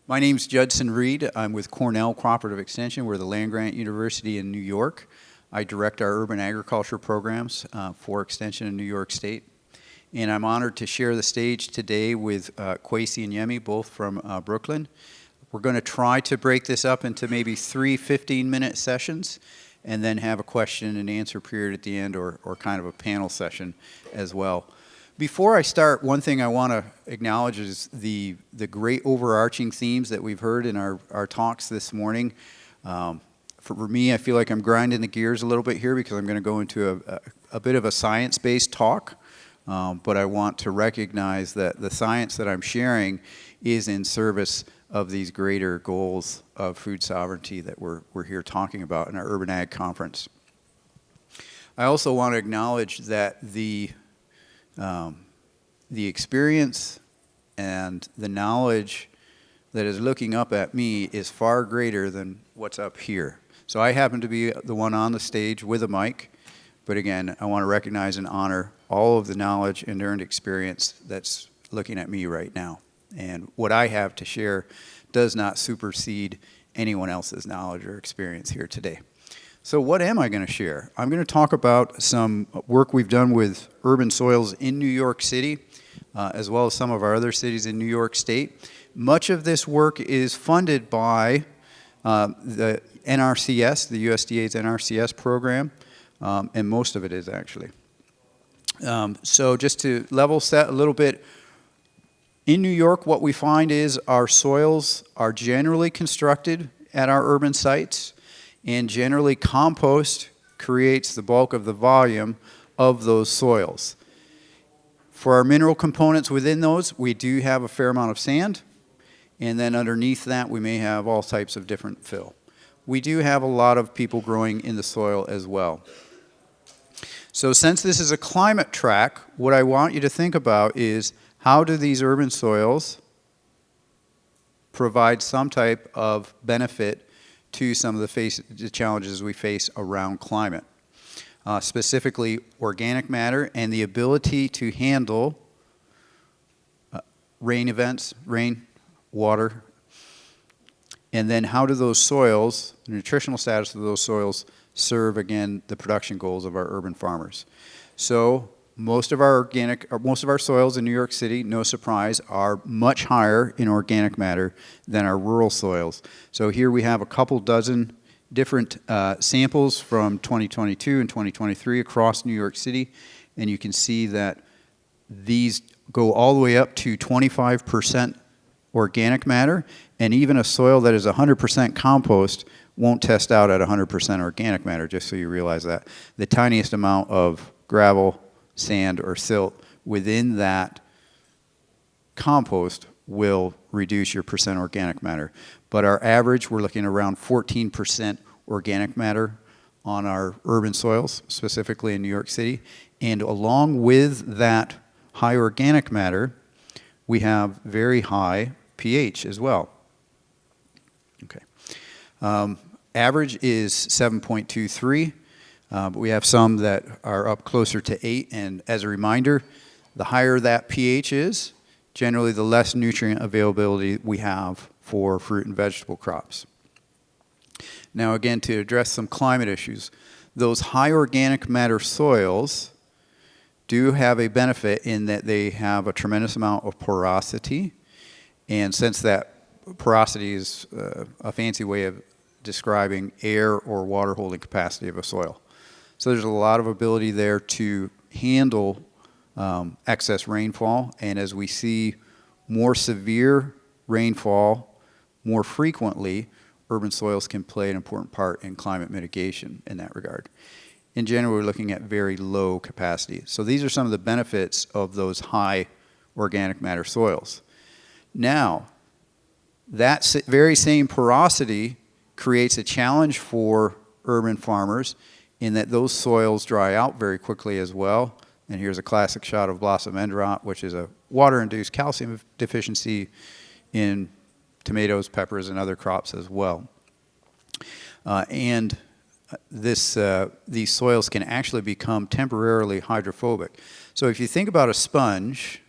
My name's Judson Reed. I'm with Cornell Cooperative Extension. We're the land-grant university in New York. I direct our urban agriculture programs for Extension in New York State. And I'm honored to share the stage today with Kwesi and Yemi, both from Brooklyn. We're going to try to break this up into maybe 3 15-minute sessions and then have a question and answer period at the end, or kind of a panel session as well. Before I start, one thing I want to acknowledge is the great overarching themes that we've heard in our talks this morning. For me, I feel like I'm grinding the gears a little bit here because I'm going to go into a bit of a science-based talk, but I want to recognize that the science that I'm sharing is in service of these greater goals of food sovereignty that we're here talking about in our Urban Ag Conference. I also want to acknowledge that the experience and the knowledge that is looking up at me is far greater than what's up here. So I happen to be the one on the stage with a mic, but again, I want to recognize and honor all of the knowledge and earned experience that's looking at me right now. And what I have to share does not supersede anyone else's knowledge or experience here today. So what am I going to share? I'm going to talk about some work we've done with urban soils in New York City, as well as some of our other cities in New York State. Much of this work is funded by the NRCS, the USDA's NRCS program, and most of it is actually. So just to level set a little bit, in New York, what we find is our soils are generally constructed at our urban sites, and generally compost creates the bulk of the volume of those soils. For our mineral components within those, we do have a fair amount of sand, and then underneath that we may have all types of different fill. We do have a lot of people growing in the soil as well. So since this is a climate track, what I want you to think about is how do these urban soils provide some type of benefit to some of the challenges we face around climate, specifically organic matter and the ability to handle rain events, rain, water, and then how do those soils, the nutritional status of those soils, serve, again, the production goals of our urban farmers. So most of our soils in New York City, no surprise, are much higher in organic matter than our rural soils. So here we have a couple dozen different samples from 2022 and 2023 across New York City, and you can see that these go all the way up to 25% organic matter, and even a soil that is 100% compost won't test out at 100% organic matter, just so you realize that. The tiniest amount of gravel, sand, or silt within that compost will reduce your percent organic matter. But our average, we're looking around 14% organic matter on our urban soils, specifically in New York City. And along with that high organic matter, we have very high pH as well. Okay. Average is 7.23. But we have some that are up closer to 8, and as a reminder, the higher that pH is, generally the less nutrient availability we have for fruit and vegetable crops. Now again, to address some climate issues, those high organic matter soils do have a benefit in that they have a tremendous amount of porosity, and since that porosity is a fancy way of describing air or water holding capacity of a soil. So there's a lot of ability there to handle excess rainfall, and as we see more severe rainfall more frequently, urban soils can play an important part in climate mitigation in that regard. In general, we're looking at very low capacity. So these are some of the benefits of those high organic matter soils. Now, that very same porosity creates a challenge for urban farmers in that those soils dry out very quickly as well. And here's a classic shot of blossom end rot, which is a water-induced calcium deficiency in tomatoes, peppers, and other crops as well. These soils can actually become temporarily hydrophobic. So if you think about a sponge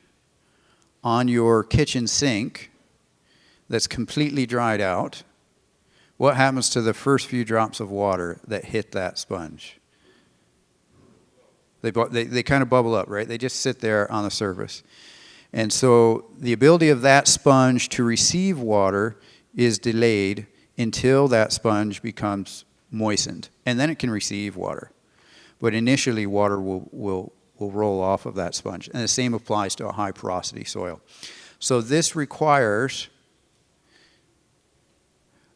on your kitchen sink, that's completely dried out, what happens to the first few drops of water that hit that sponge? They kind of bubble up, right? They just sit there on the surface. And so the ability of that sponge to receive water is delayed until that sponge becomes moistened. And then it can receive water. But initially, water will roll off of that sponge. And the same applies to a high porosity soil. So this requires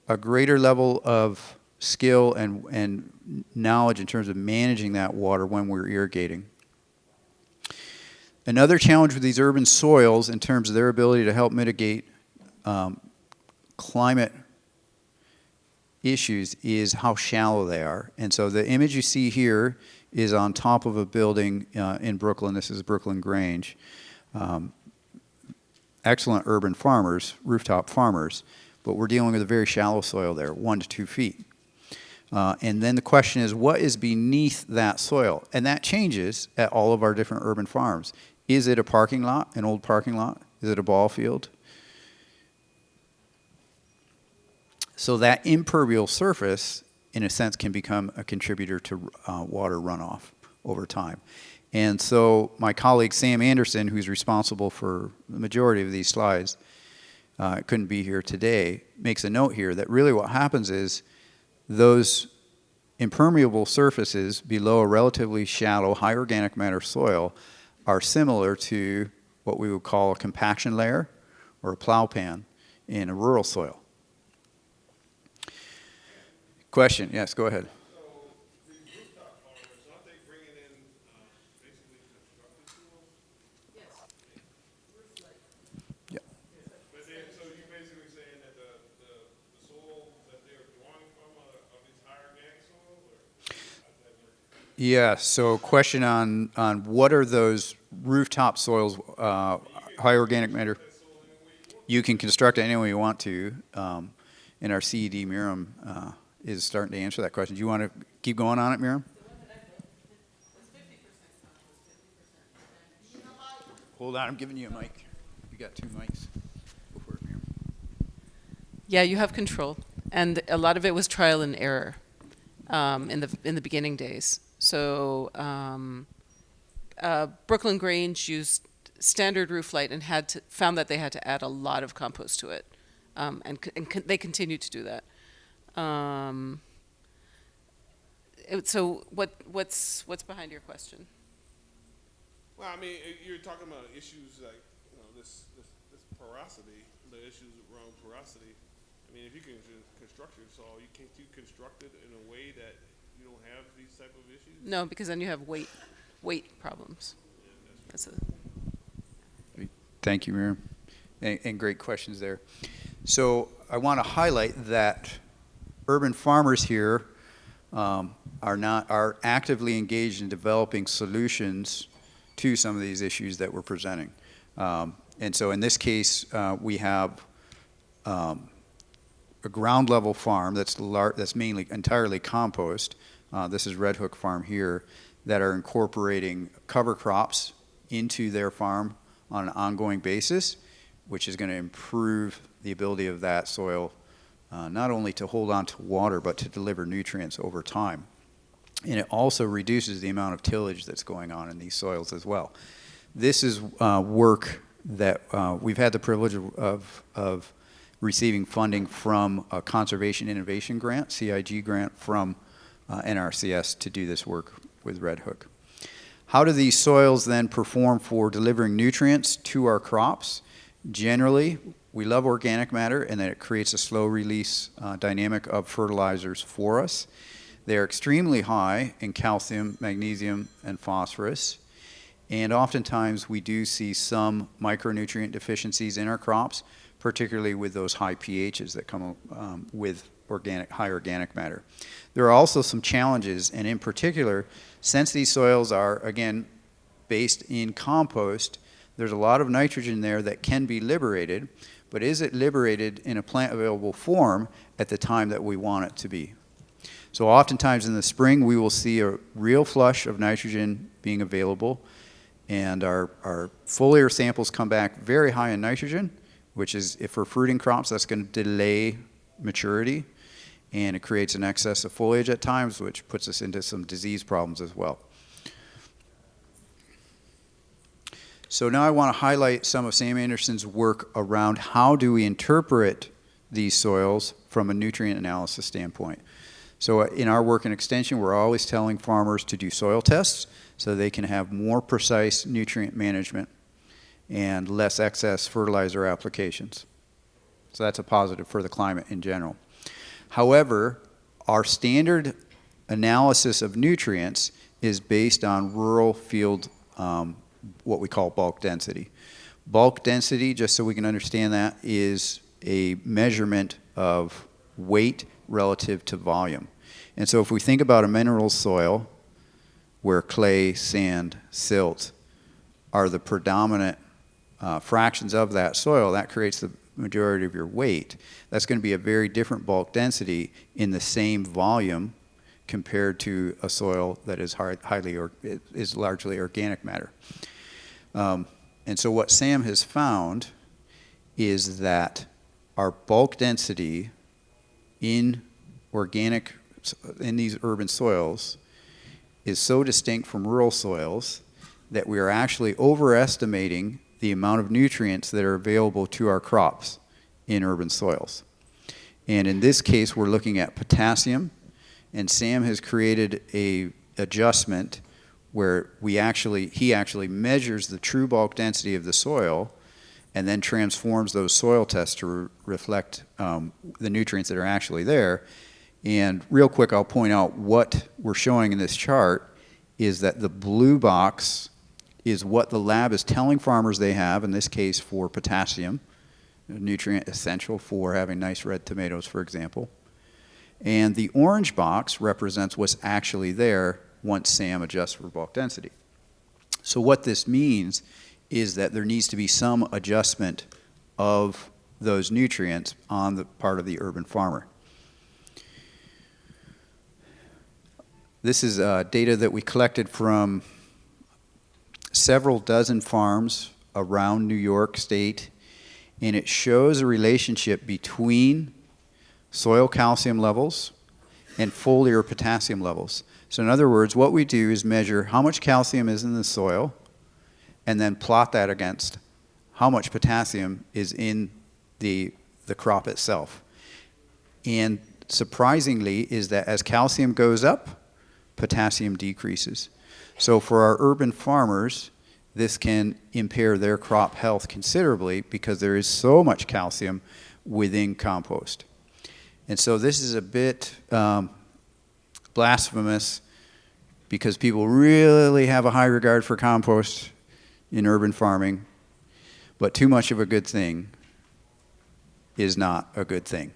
a greater level of skill and knowledge in terms of managing that water when we're irrigating. Another challenge with these urban soils in terms of their ability to help mitigate climate issues is how shallow they are. And so the image you see here is on top of a building in Brooklyn. This is Brooklyn Grange. Excellent urban farmers, rooftop farmers, but we're dealing with a very shallow soil there, 1 to 2 feet. And then the question is, what is beneath that soil? And that changes at all of our different urban farms. Is it a parking lot, an old parking lot? Is it a ball field? So that impermeable surface, in a sense, can become a contributor to water runoff over time. And so my colleague Sam Anderson, who's responsible for the majority of these slides, couldn't be here today, makes a note here that really what happens is those impermeable surfaces below a relatively shallow, high organic matter soil are similar to what we would call a compaction layer or a plow pan in a rural soil. Question? Yes, go ahead. So these rooftop farmers, aren't they bringing in basically constructed tools? Yes. Yeah. But then, so you're basically saying that the soil that they're drawing from are these higher organic soils, or how does that work? Yeah, so question on what are those rooftop soils, high organic matter? You can construct it any way you want to, and our CED Miriam is starting to answer that question. Do you want to keep going on it, Miriam? The one that I wrote was 50% compost, 50%. Hold on, I'm giving you a mic. You got 2 mics. Go for it, Miriam. Yeah, you have control, and a lot of it was trial and error in the beginning days. So Brooklyn Grange used standard roof light and found that they had to add a lot of compost to it, and they continue to do that. So what's behind your question? Well, I mean, you're talking about issues like this porosity, the issues around porosity. I mean, if you can construct your soil, can't you construct it in a way that you don't have these type of issues? No, because then you have weight problems. Thank you, Miriam. And great questions there. So I want to highlight that urban farmers here are actively engaged in developing solutions to some of these issues that we're presenting. And so in this case, we have a ground level farm that's mainly entirely compost. This is Red Hook Farm here, that are incorporating cover crops into their farm on an ongoing basis, which is going to improve the ability of that soil not only to hold on to water, but to deliver nutrients over time. And it also reduces the amount of tillage that's going on in these soils as well. This is work that we've had the privilege of receiving funding from a Conservation Innovation Grant, CIG grant, from NRCS to do this work with Red Hook. How do these soils then perform for delivering nutrients to our crops? Generally, we love organic matter and that it creates a slow release dynamic of fertilizers for us. They're extremely high in calcium, magnesium, and phosphorus. And oftentimes we do see some micronutrient deficiencies in our crops, particularly with those high pHs that come with high organic matter. There are also some challenges, and in particular, since these soils are, again, based in compost, there's a lot of nitrogen there that can be liberated, but is it liberated in a plant available form at the time that we want it to be? So oftentimes in the spring, we will see a real flush of nitrogen being available, and our foliar samples come back very high in nitrogen, which is, if for fruiting crops, that's going to delay maturity, and it creates an excess of foliage at times, which puts us into some disease problems as well. So now I want to highlight some of Sam Anderson's work around how do we interpret these soils from a nutrient analysis standpoint. So in our work in extension, we're always telling farmers to do soil tests so they can have more precise nutrient management and less excess fertilizer applications. So that's a positive for the climate in general. However, our standard analysis of nutrients is based on rural field, what we call bulk density. Bulk density, just so we can understand that, is a measurement of weight relative to volume. And so if we think about a mineral soil where clay, sand, silt are the predominant fractions of that soil, that creates the majority of your weight. That's going to be a very different bulk density in the same volume compared to a soil that is is largely organic matter. And so what Sam has found is that our bulk density in these urban soils is so distinct from rural soils that we are actually overestimating the amount of nutrients that are available to our crops in urban soils. And in this case, we're looking at potassium, and Sam has created a adjustment where he actually measures the true bulk density of the soil and then transforms those soil tests to reflect the nutrients that are actually there. And real quick, I'll point out what we're showing in this chart is that the blue box is what the lab is telling farmers they have, in this case for potassium, a nutrient essential for having nice red tomatoes, for example. And the orange box represents what's actually there once Sam adjusts for bulk density. So what this means is that there needs to be some adjustment of those nutrients on the part of the urban farmer. This is data that we collected from several dozen farms around New York State, and it shows a relationship between soil calcium levels and foliar potassium levels. So in other words, what we do is measure how much calcium is in the soil and then plot that against how much potassium is in the crop itself. And surprisingly is that as calcium goes up, potassium decreases. So for our urban farmers, this can impair their crop health considerably because there is so much calcium within compost. And so this is a bit blasphemous because people really have a high regard for compost in urban farming, but too much of a good thing is not a good thing,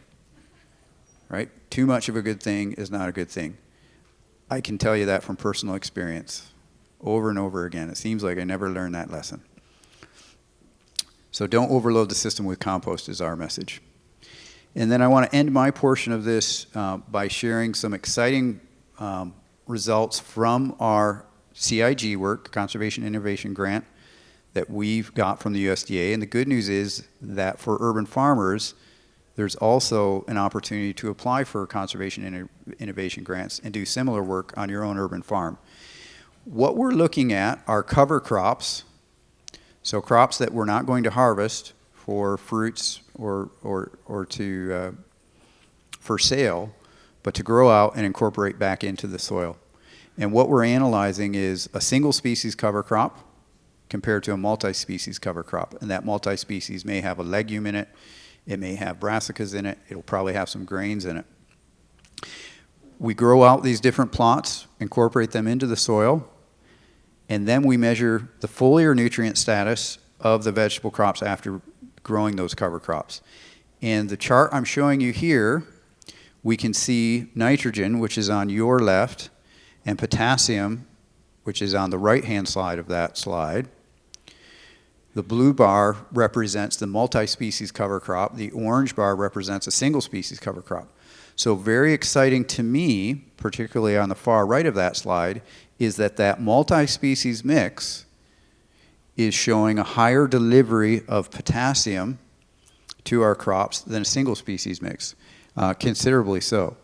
right? Too much of a good thing is not a good thing. I can tell you that from personal experience over and over again. It seems like I never learned that lesson. So don't overload the system with compost is our message. And then I want to end my portion of this by sharing some exciting results from our CIG work, Conservation Innovation Grant, that we've got from the USDA. And the good news is that for urban farmers, there's also an opportunity to apply for conservation innovation grants and do similar work on your own urban farm. What we're looking at are cover crops, so crops that we're not going to harvest for fruits or for sale, but to grow out and incorporate back into the soil. And what we're analyzing is a single species cover crop compared to a multi-species cover crop. And that multi-species may have a legume in it, it may have brassicas in it, it'll probably have some grains in it. We grow out these different plots, incorporate them into the soil, and then we measure the foliar nutrient status of the vegetable crops after growing those cover crops. And the chart I'm showing you here, we can see nitrogen, which is on your left, and potassium, which is on the right-hand side of that slide. The blue bar represents the multi-species cover crop. The orange bar represents a single species cover crop. So very exciting to me, particularly on the far right of that slide, is that multi-species mix is showing a higher delivery of potassium to our crops than a single species mix, considerably so.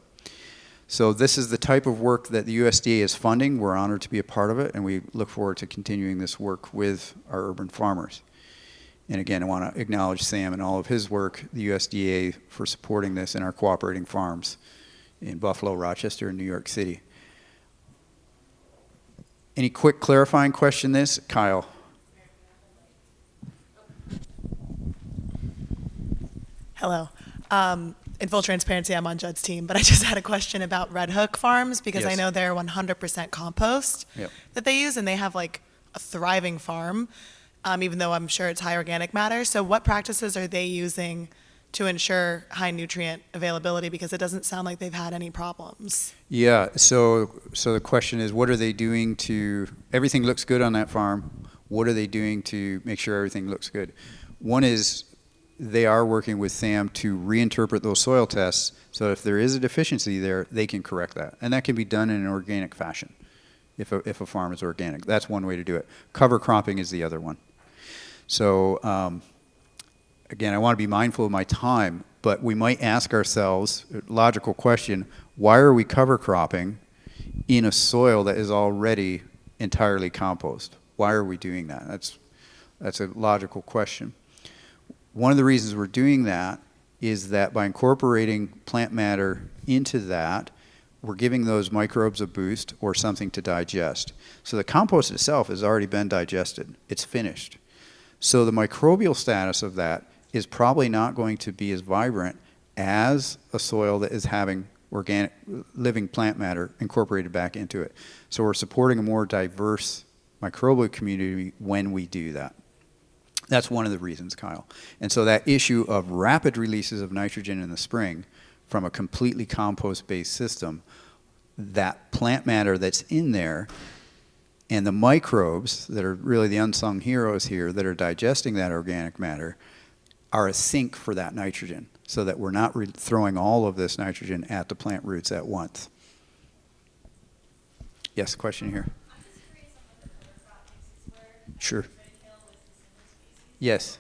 So this is the type of work that the USDA is funding. We're honored to be a part of it, and we look forward to continuing this work with our urban farmers. And again, I want to acknowledge Sam and all of his work, the USDA, for supporting this in our cooperating farms in Buffalo, Rochester, and New York City. Any quick clarifying question this? Kyle. Hello. In full transparency, I'm on Judd's team, but I just had a question about Red Hook Farms because I Yes. know they're 100% compost Yep. that they use, and they have like a thriving farm, even though I'm sure it's high organic matter. So what practices are they using to ensure high nutrient availability? Because it doesn't sound like they've had any problems. Yeah, so the question is, what are they doing to, everything looks good on that farm. What are they doing to make sure everything looks good? One is they are working with Sam to reinterpret those soil tests so if there is a deficiency there, they can correct that. And that can be done in an organic fashion if a farm is organic. That's one way to do it. Cover cropping is the other one. So again, I want to be mindful of my time, but we might ask ourselves a logical question, why are we cover cropping in a soil that is already entirely compost? Why are we doing that? That's a logical question. One of the reasons we're doing that is that by incorporating plant matter into that, we're giving those microbes a boost or something to digest. So the compost itself has already been digested. It's finished. So the microbial status of that is probably not going to be as vibrant as a soil that is having organic living plant matter incorporated back into it. So we're supporting a more diverse microbial community when we do that. That's one of the reasons, Kyle. And so that issue of rapid releases of nitrogen in the spring from a completely compost-based system, that plant matter that's in there and the microbes that are really the unsung heroes here that are digesting that organic matter are a sink for that nitrogen so that we're not throwing all of this nitrogen at the plant roots at once. Yes, question here. Sure. Yes.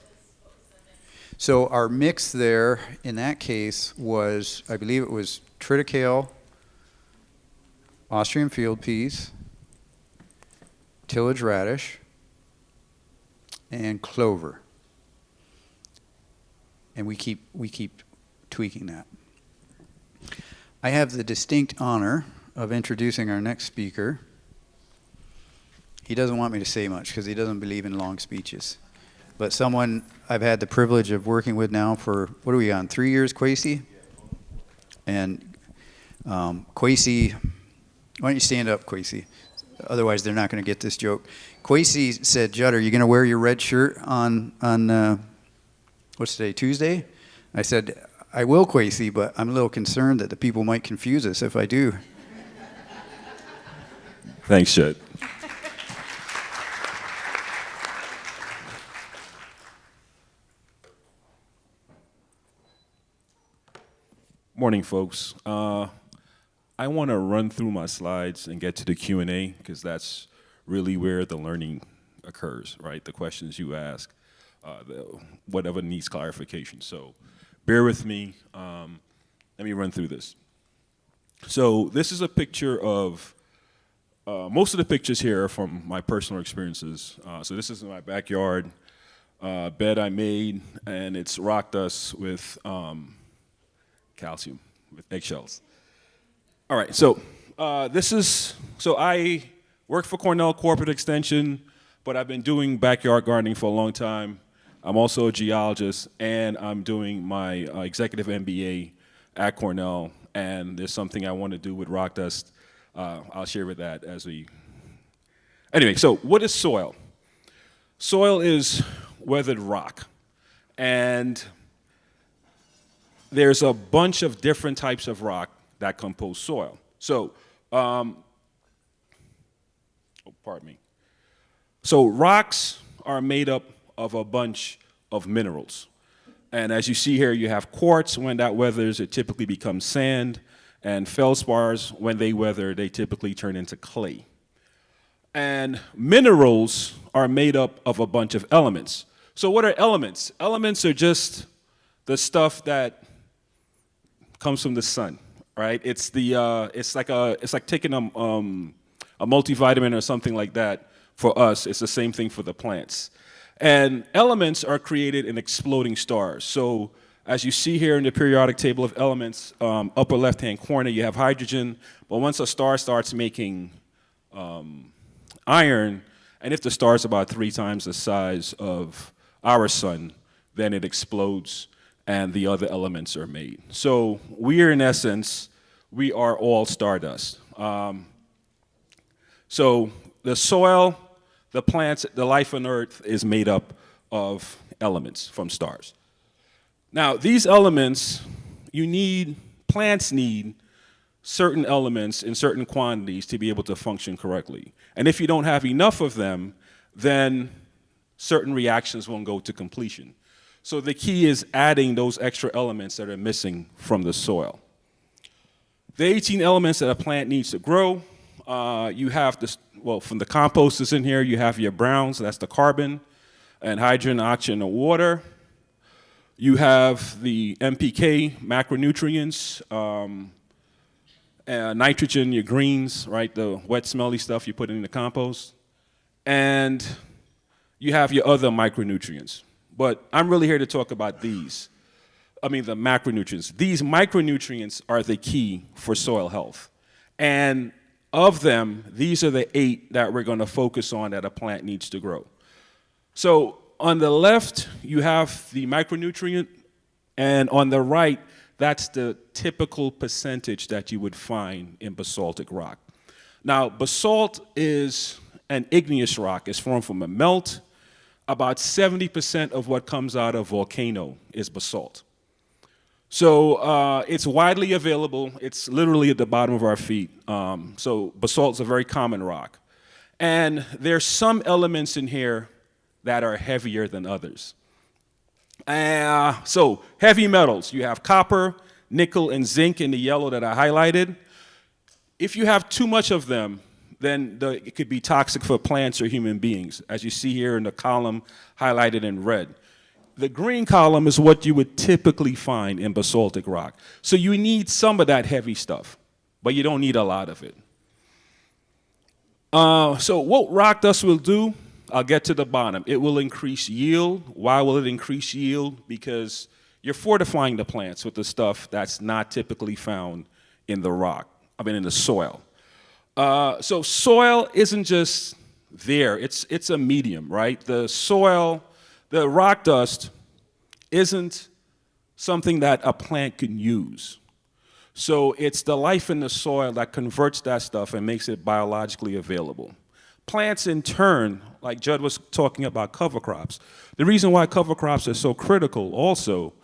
So our mix there in that case was, I believe it was triticale, Austrian field peas, tillage radish, and clover. And we keep tweaking that. I have the distinct honor of introducing our next speaker. He doesn't want me to say much because he doesn't believe in long speeches. But someone I've had the privilege of working with now for, what are we on, 3 years, Kwesi? And Kwesi, why don't you stand up, Kwesi? Otherwise, they're not going to get this joke. Kwesi said, Judd, are you going to wear your red shirt on what's today, Tuesday? I said, I will, Kwesi, but I'm a little concerned that the people might confuse us if I do. Thanks, Judd. Morning, folks. I want to run through my slides and get to the Q&A because that's really where the learning occurs, right? The questions you ask, whatever needs clarification. So bear with me. Let me run through this. So this is a picture of, most of the pictures here are from my personal experiences. So this is in my backyard bed I made, and it's rock dust with calcium, with eggshells. All right, so so I work for Cornell Corporate Extension, but I've been doing backyard gardening for a long time. I'm also a geologist, and I'm doing my executive MBA at Cornell, and there's something I want to do with rock dust. I'll share with that as we... Anyway, so what is soil? Soil is weathered rock, and there's a bunch of different types of rock that compose soil. So, pardon me. So rocks are made up of a bunch of minerals. And as you see here, you have quartz. When that weathers, it typically becomes sand. And feldspars, when they weather, they typically turn into clay. And minerals are made up of a bunch of elements. So what are elements? Elements are just the stuff that comes from the sun, right? It's like taking a multivitamin or something like that. For us, it's the same thing for the plants. And elements are created in exploding stars. So as you see here in the periodic table of elements, upper left-hand corner, you have hydrogen. But once a star starts making iron, and if the star is about 3 times the size of our sun, then it explodes and the other elements are made. So we are, in essence, we are all stardust. So the soil, the plants, the life on Earth is made up of elements from stars. Now, these elements, plants need certain elements in certain quantities to be able to function correctly. And if you don't have enough of them, then certain reactions won't go to completion. So the key is adding those extra elements that are missing from the soil. The 18 elements that a plant needs to grow, you have this, from the compost is in here, you have your browns, that's the carbon, and hydrogen, oxygen, and water. You have the NPK, macronutrients, nitrogen, your greens, right, the wet, smelly stuff you put in the compost. And you have your other micronutrients. But I'm really here to talk about the macronutrients. These micronutrients are the key for soil health. And of them, these are the 8 that we're going to focus on that a plant needs to grow. So on the left, you have the micronutrient, and on the right, that's the typical percentage that you would find in basaltic rock. Now, basalt is an igneous rock. It's formed from a melt. About 70% of what comes out of volcano is basalt. So it's widely available. It's literally at the bottom of our feet. So basalt is a very common rock. And there's some elements in here that are heavier than others. So heavy metals, you have copper, nickel, and zinc in the yellow that I highlighted. If you have too much of them, then it could be toxic for plants or human beings, as you see here in the column highlighted in red. The green column is what you would typically find in basaltic rock. So you need some of that heavy stuff, but you don't need a lot of it. So what rock dust will do, I'll get to the bottom. It will increase yield. Why will it increase yield? Because you're fortifying the plants with the stuff that's not typically found in the soil. So soil isn't just there. It's a medium, right? The soil, the rock dust isn't something that a plant can use. So it's the life in the soil that converts that stuff and makes it biologically available. Plants, in turn, like Judd was talking about cover crops, the reason why cover crops are so critical also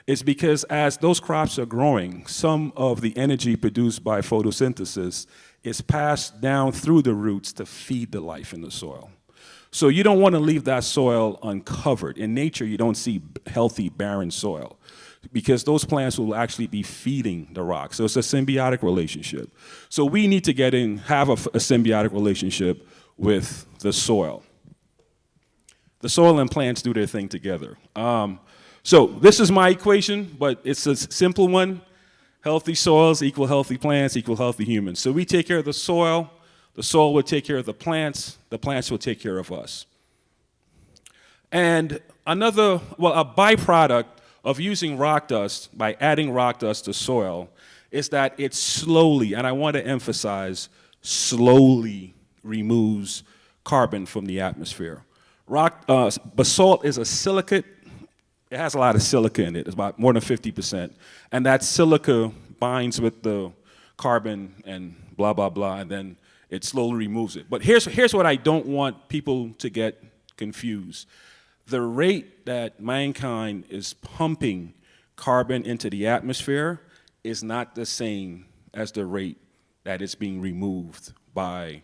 is because as those crops are growing, some of the energy produced by photosynthesis is passed down through the roots to feed the life in the soil. So you don't want to leave that soil uncovered. In nature, you don't see healthy, barren soil because those plants will actually be feeding the rock. So it's a symbiotic relationship. So we need to have a symbiotic relationship with the soil. The soil and plants do their thing together. So this is my equation, but it's a simple one. Healthy soils equal healthy plants equal healthy humans. So we take care of the soil will take care of the plants will take care of us. And a byproduct of using rock dust, by adding rock dust to soil, is that it slowly, and I want to emphasize, slowly removes carbon from the atmosphere. Basalt is a silicate. It has a lot of silica in it. It's about more than 50%. And that silica binds with the carbon and blah, blah, blah, and then it slowly removes it. But here's what I don't want people to get confused. The rate that mankind is pumping carbon into the atmosphere is not the same as the rate that is being removed by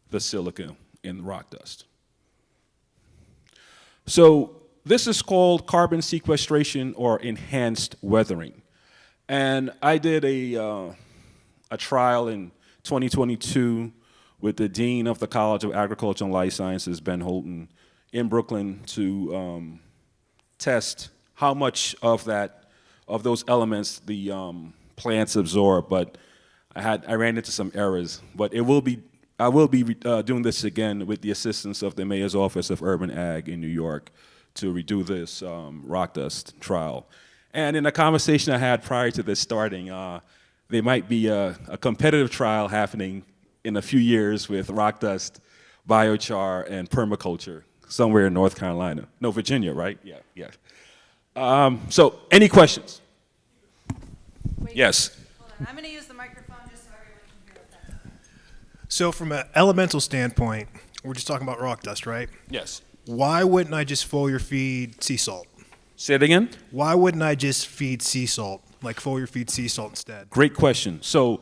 the silica in rock dust. So this is called carbon sequestration or enhanced weathering. And I did a trial in 2022 with the Dean of the College of Agriculture and Life Sciences, Ben Holton, in Brooklyn to test how much of that of those elements the plants absorb, but I ran into some errors. But I will be doing this again with the assistance of the Mayor's Office of Urban Ag in New York to redo this rock dust trial. And in a conversation I had prior to this starting, there might be a competitive trial happening in a few years with rock dust, biochar, and permaculture somewhere in North Carolina. No, Virginia, right? Yeah. So, any questions? Wait, Yes. Hold on. I'm going to use the microphone just so everyone can hear okay. So from an elemental standpoint, we're just talking about rock dust, right? Yes. Why wouldn't I just foliar feed sea salt? Say it again? Why wouldn't I just feed sea salt, like foliar feed sea salt instead? Great question. So,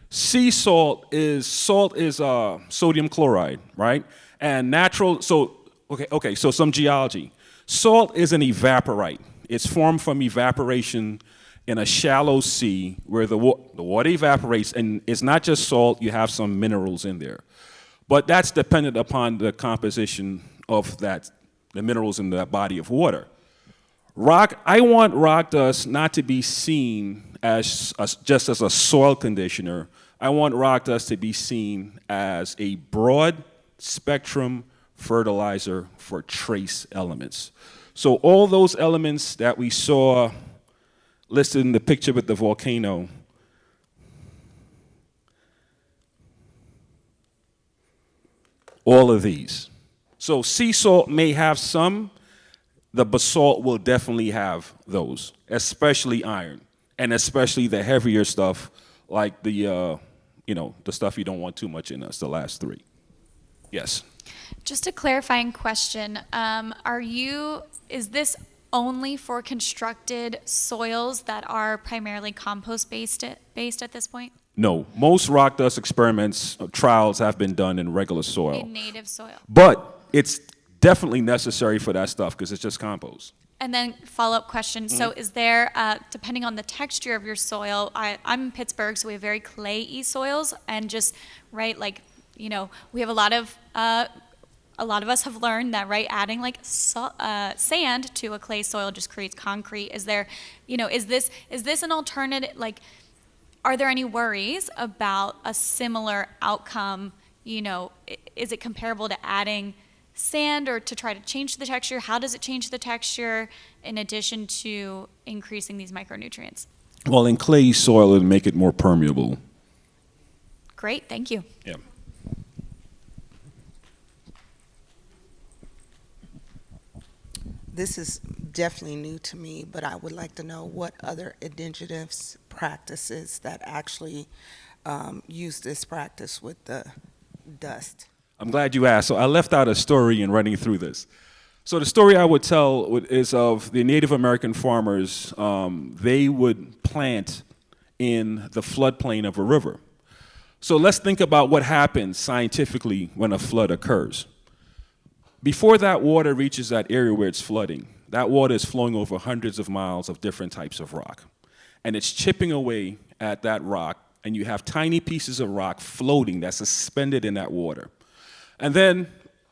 sea salt is sodium chloride, right? And natural. So, okay. So some geology. Salt is an evaporite. It's formed from evaporation in a shallow sea where the water evaporates, and it's not just salt. You have some minerals in there, but that's dependent upon the composition of the minerals in that body of water. I want rock dust not to be seen as just as a soil conditioner. I want rock dust to be seen as a broad spectrum fertilizer for trace elements. So all those elements that we saw listed in the picture with the volcano, all of these. So sea salt may have some. The basalt will definitely have those, especially iron, and especially the heavier stuff like the stuff you don't want too much in us, the last three. Yes. Just a clarifying question. Is this only for constructed soils that are primarily compost based at this point? No, most rock dust experiments, trials have been done in regular soil. In native soil. But it's definitely necessary for that stuff because it's just compost. And then follow-up question. So is there, depending on the texture of your soil, I'm in Pittsburgh, so we have very clay-y soils, and just, right, like, we have a lot of us have learned that, right, adding like sand to a clay soil just creates concrete. Is there, is this an alternative, like, are there any worries about a similar outcome? Is it comparable to adding sand or to try to change the texture? How does it change the texture in addition to increasing these micronutrients? Well, in clay soil, it'll make it more permeable. Great, thank you. Yeah. This is definitely new to me, but I would like to know what other indigenousous practices that actually use this practice with the dust. I'm glad you asked. So I left out a story in running through this. So the story I would tell is of the Native American farmers. They would plant in the floodplain of a river. So let's think about what happens scientifically when a flood occurs. Before that water reaches that area where it's flooding, that water is flowing over hundreds of miles of different types of rock. And it's chipping away at that rock, and you have tiny pieces of rock floating that's suspended in that water. And then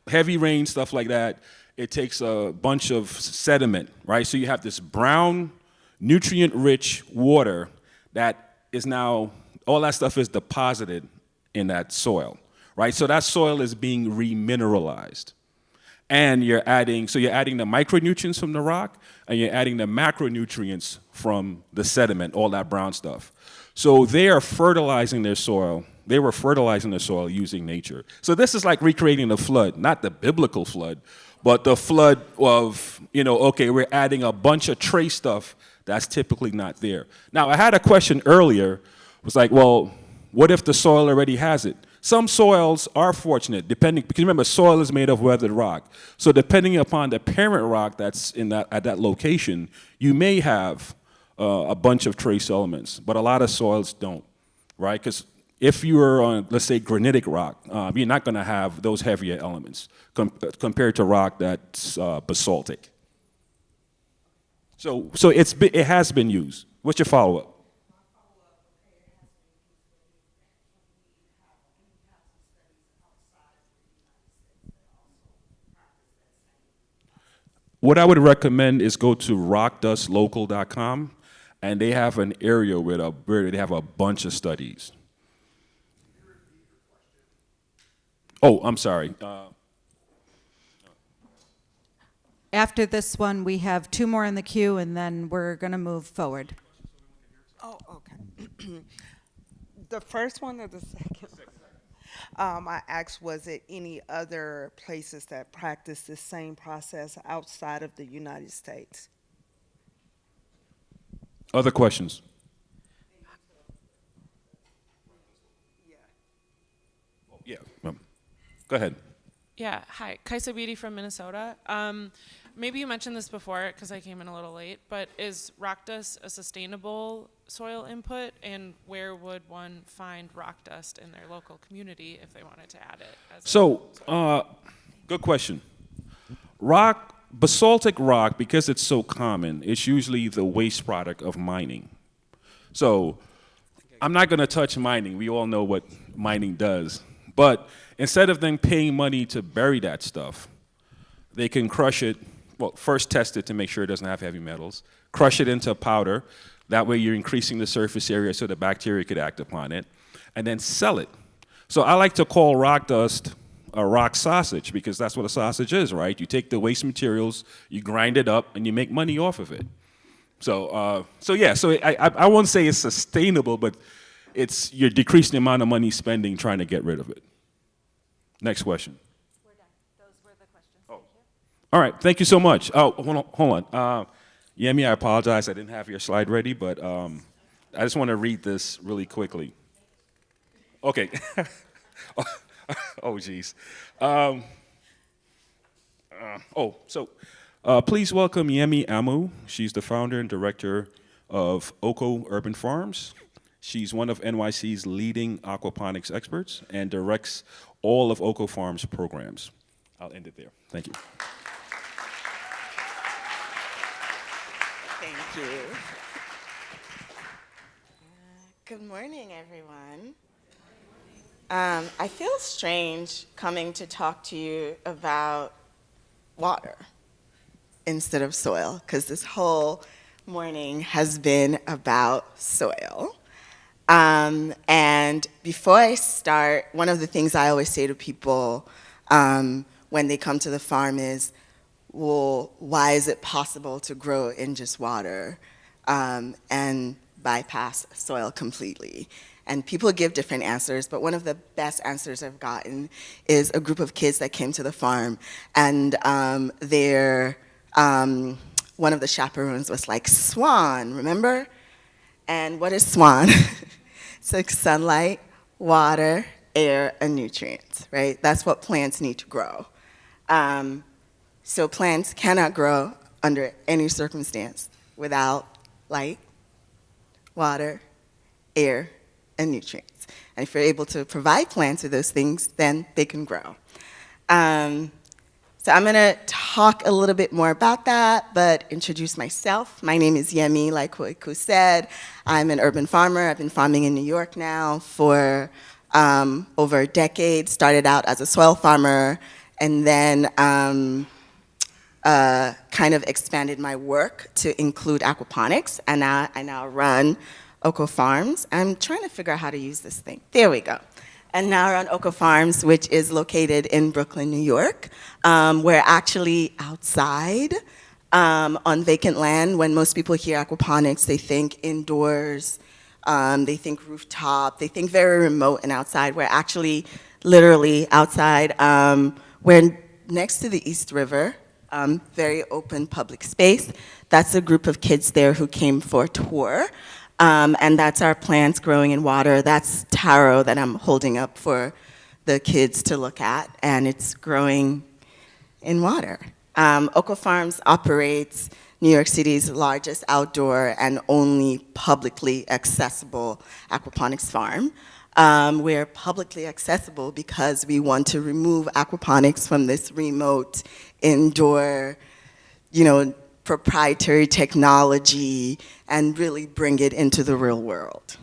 heavy rain, stuff like that, it takes a bunch of sediment, right? So you have this brown, nutrient-rich water that is now, all that stuff is deposited in that soil, right? So that soil is being remineralized. And you're adding the micronutrients from the rock, and you're adding the macronutrients from the sediment, all that brown stuff. So they are fertilizing their soil. They were fertilizing the soil using nature. So this is like recreating the flood, not the biblical flood, but the flood of, we're adding a bunch of trace stuff that's typically not there. Now, I had a question earlier. It was like, well, what if the soil already has it? Some soils are fortunate, because remember, soil is made of weathered rock. So depending upon the parent rock that's at that location, you may have a bunch of trace elements, but a lot of soils don't, right? Because if you are on, let's say, granitic rock, you're not going to have those heavier elements compared to rock that's basaltic. So it has been used. What's your follow-up? What I would recommend is go to rockdustlocal.com, and they have an area where they have a bunch of studies. Oh, I'm sorry. After this one, we have two more in the queue, and then we're going to move forward. Oh, okay. The first one or the second? I asked, was it any other places that practice the same process outside of the United States? Other questions? Yeah. Go ahead. Yeah, hi, Kaisa Beatty from Minnesota. Maybe you mentioned this before because I came in a little late, but is rock dust a sustainable soil input, and where would one find rock dust in their local community if they wanted to add it? Good question. Basaltic rock, because it's so common, it's usually the waste product of mining. So I'm not going to touch mining. We all know what mining does. But instead of them paying money to bury that stuff, they can crush it. Well, first test it to make sure it doesn't have heavy metals. Crush it into powder. That way you're increasing the surface area so the bacteria could act upon it. And then sell it. So I like to call rock dust a rock sausage, because that's what a sausage is, right? You take the waste materials, you grind it up, and you make money off of it. So I won't say it's sustainable, but you're decreasing the amount of money spending trying to get rid of it. Next question. We're done. Those were the questions. Oh. All right, thank you so much. Oh, hold on. Yemi, I apologize. I didn't have your slide ready, but I just want to read this really quickly. Okay. Oh, geez. Please welcome Yemi Amu. She's the founder and director of Oko Urban Farms. She's one of NYC's leading aquaponics experts and directs all of Oko Farms' programs. I'll end it there. Thank you. Thank you. Good morning, everyone. I feel strange coming to talk to you about water instead of soil, because this whole morning has been about soil. And before I start, one of the things I always say to people when they come to the farm is, well, why is it possible to grow in just water and bypass soil completely? And people give different answers, but one of the best answers I've gotten is a group of kids that came to the farm, and one of the chaperones was like, "Swan, remember?" And what is SWAN? It's like sunlight, water, air, and nutrients, right? That's what plants need to grow. So plants cannot grow under any circumstance without light, water, air, and nutrients. And if you're able to provide plants with those things, then they can grow. So I'm gonna talk a little bit more about that, but introduce myself. My name is Yemi, like Koiku said. I'm an urban farmer. I've been farming in New York now for over a decade. Started out as a soil farmer, and then kind of expanded my work to include aquaponics, and I now run Oko Farms. I'm trying to figure out how to use this thing. There we go. And now I run Oko Farms, which is located in Brooklyn, New York. We're actually outside on vacant land. When most people hear aquaponics, they think indoors, they think rooftop, they think very remote and outside. We're actually literally outside. We're next to the East River, very open public space. That's a group of kids there who came for a tour. And that's our plants growing in water. That's taro that I'm holding up for the kids to look at, and it's growing in water. Oko Farms operates New York City's largest outdoor and only publicly accessible aquaponics farm. We're publicly accessible because we want to remove aquaponics from this remote indoor, proprietary technology and really bring it into the real world.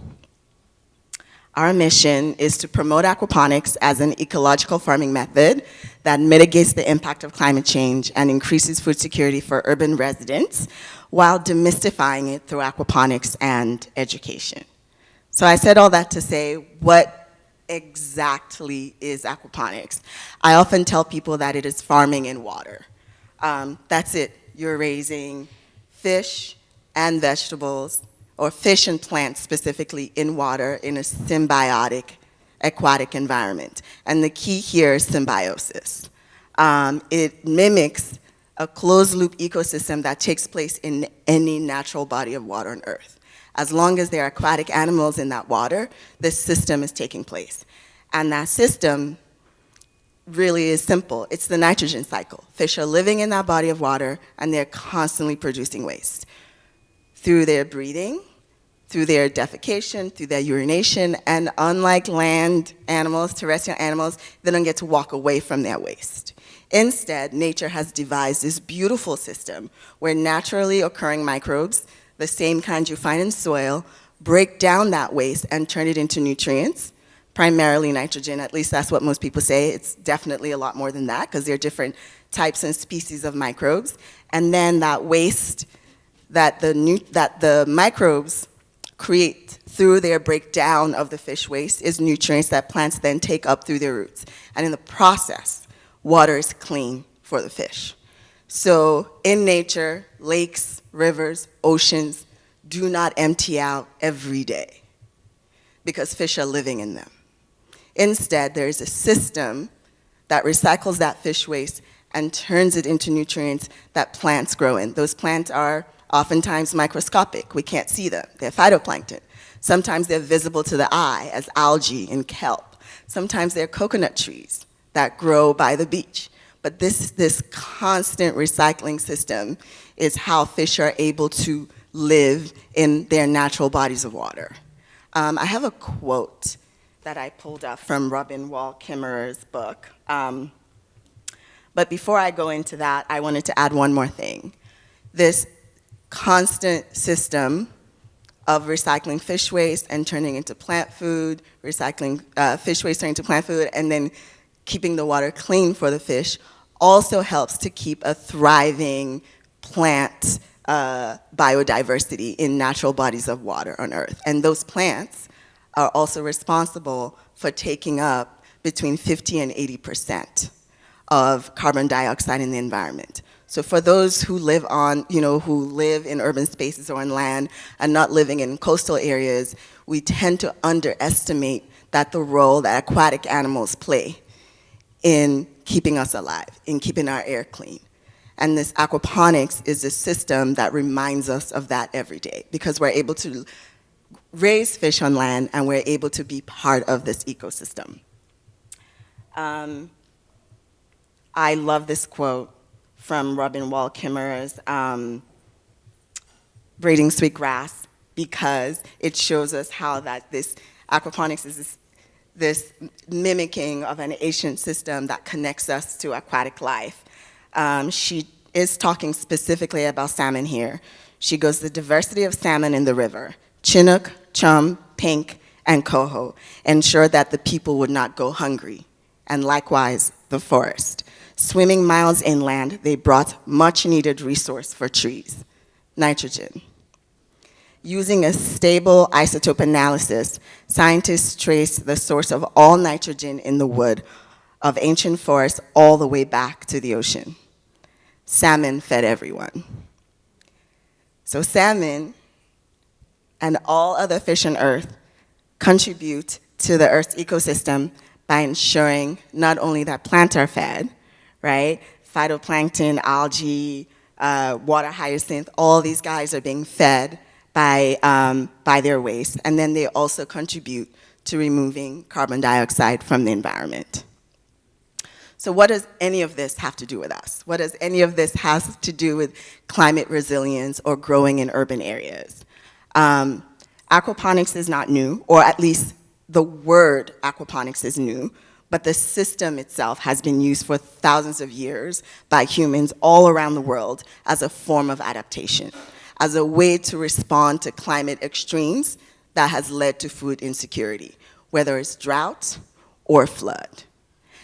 Our mission is to promote aquaponics as an ecological farming method that mitigates the impact of climate change and increases food security for urban residents while demystifying it through aquaponics and education. So I said all that to say, what exactly is aquaponics? I often tell people that it is farming in water. That's it. You're raising fish and vegetables, or fish and plants specifically, in water in a symbiotic aquatic environment. And the key here is symbiosis. It mimics a closed-loop ecosystem that takes place in any natural body of water on Earth. As long as there are aquatic animals in that water, this system is taking place. And that system really is simple. It's the nitrogen cycle. Fish are living in that body of water, and they're constantly producing waste through their breathing, through their defecation, through their urination, and unlike land animals, terrestrial animals, they don't get to walk away from their waste. Instead, nature has devised this beautiful system where naturally occurring microbes, the same kind you find in soil, break down that waste and turn it into nutrients, primarily nitrogen. At least that's what most people say. It's definitely a lot more than that because there are different types and species of microbes. And then that waste that the microbes create through their breakdown of the fish waste is nutrients that plants then take up through their roots. And in the process, water is clean for the fish. So in nature, lakes, rivers, oceans do not empty out every day because fish are living in them. Instead, there is a system that recycles that fish waste and turns it into nutrients that plants grow in. Those plants are oftentimes microscopic. We can't see them. They're phytoplankton. Sometimes they're visible to the eye as algae and kelp. Sometimes they're coconut trees that grow by the beach. But this constant recycling system is how fish are able to live in their natural bodies of water. I have a quote that I pulled up from Robin Wall Kimmerer's book. But before I go into that, I wanted to add one more thing. This constant system of recycling fish waste and turning into plant food, recycling fish waste turning into plant food, and then keeping the water clean for the fish also helps to keep a thriving plant biodiversity in natural bodies of water on Earth. And those plants are also responsible for taking up between 50 and 80% of carbon dioxide in the environment. So for those who live who live in urban spaces or on land and not living in coastal areas, we tend to underestimate the role that aquatic animals play in keeping us alive, in keeping our air clean. And this aquaponics is a system that reminds us of that every day because we're able to raise fish on land and we're able to be part of this ecosystem. I love this quote from Robin Wall Kimmerer's Braiding Sweetgrass because it shows us how that this aquaponics is this mimicking of an ancient system that connects us to aquatic life. She is talking specifically about salmon here. She goes, the diversity of salmon in the river, Chinook, chum, pink, and coho, ensured that the people would not go hungry, and likewise the forest. Swimming miles inland, they brought much needed resource for trees, nitrogen. Using a stable isotope analysis, scientists traced the source of all nitrogen in the wood of ancient forests all the way back to the ocean. Salmon fed everyone. So salmon and all other fish on Earth contribute to the Earth's ecosystem by ensuring not only that plants are fed, right? Phytoplankton, algae, water hyacinth, all these guys are being fed by their waste, and then they also contribute to removing carbon dioxide from the environment. So what does any of this have to do with us? What does any of this have to do with climate resilience or growing in urban areas? Aquaponics is not new, or at least the word aquaponics is new, but the system itself has been used for thousands of years by humans all around the world as a form of adaptation, as a way to respond to climate extremes that has led to food insecurity. whether it's drought or flood.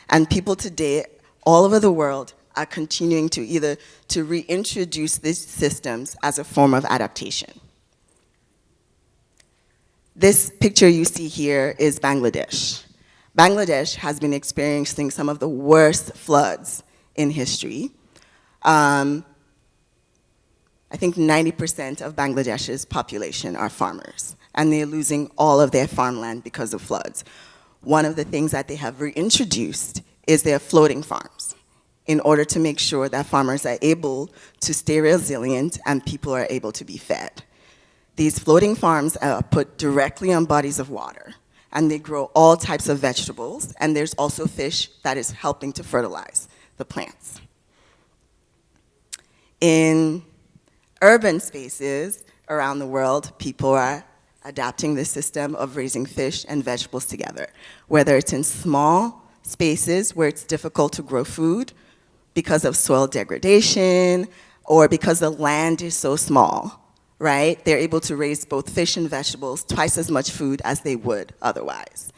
And people today, all over the world, are continuing to either to reintroduce these systems as a form of adaptation. This picture you see here is Bangladesh. Bangladesh has been experiencing some of the worst floods in history. I think 90% of Bangladesh's population are farmers, and they're losing all of their farmland because of floods. One of the things that they have reintroduced is their floating farms in order to make sure that farmers are able to stay resilient and people are able to be fed. These floating farms are put directly on bodies of water, and they grow all types of vegetables, and there's also fish that is helping to fertilize the plants. In urban spaces around the world, people are adapting the system of raising fish and vegetables together, whether it's in small spaces where it's difficult to grow food because of soil degradation or because the land is so small, right? They're able to raise both fish and vegetables, twice as much food as they would otherwise.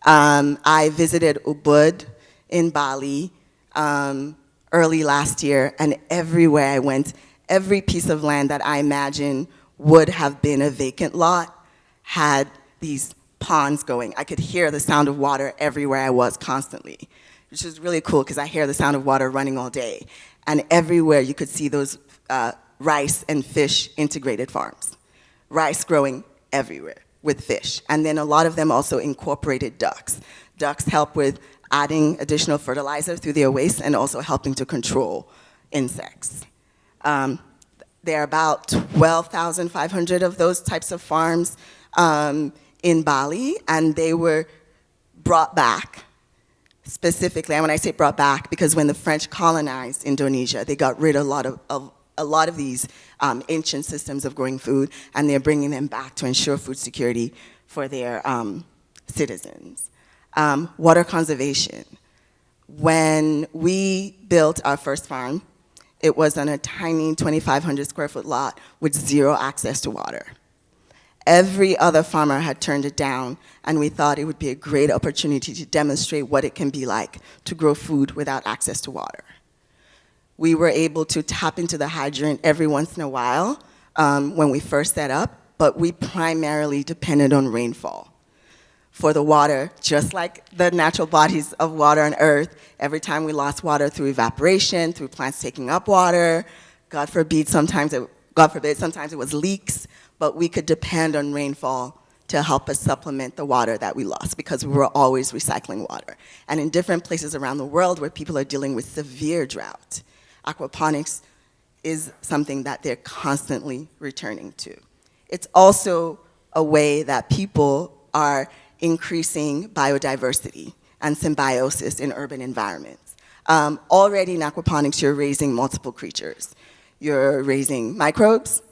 I visited Ubud in Bali early last year, and everywhere I went, every piece of land that I imagine would have been a vacant lot had these ponds going. I could hear the sound of water everywhere I was constantly, which is really cool because I hear the sound of water running all day. And everywhere you could see those rice and fish integrated farms. Rice growing everywhere with fish. And then a lot of them also incorporated ducks. Ducks help with adding additional fertilizer through their waste and also helping to control insects. There are about 12,500 of those types of farms in Bali, and they were brought back specifically. And when I say brought back, because when the French colonized Indonesia, they got rid of a lot of these ancient systems of growing food, and they're bringing them back to ensure food security for their citizens. Water conservation. When we built our first farm, it was on a tiny 2,500 square foot lot with zero access to water. Every other farmer had turned it down, and we thought it would be a great opportunity to demonstrate what it can be like to grow food without access to water. We were able to tap into the hydrant every once in a while when we first set up, but we primarily depended on rainfall for the water. Just like the natural bodies of water on Earth, every time we lost water through evaporation, through plants taking up water, God forbid, sometimes it was leaks, but we could depend on rainfall to help us supplement the water that we lost because we were always recycling water. And in different places around the world where people are dealing with severe drought, aquaponics is something that they're constantly returning to. It's also a way that people are increasing biodiversity and symbiosis in urban environments. Already in aquaponics, you're raising multiple creatures. You're raising microbes,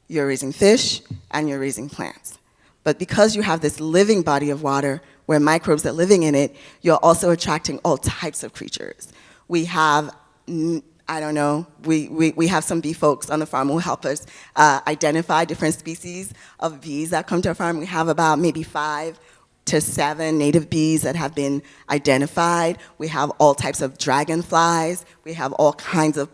you're raising fish, and you're raising plants. But because you have this living body of water where microbes are living in it, you're also attracting all types of creatures. We have, I don't know, we have some bee folks on the farm who help us identify different species of bees that come to our farm. We have about maybe 5 to 7 native bees that have been identified. We have all types of dragonflies. We have all kinds of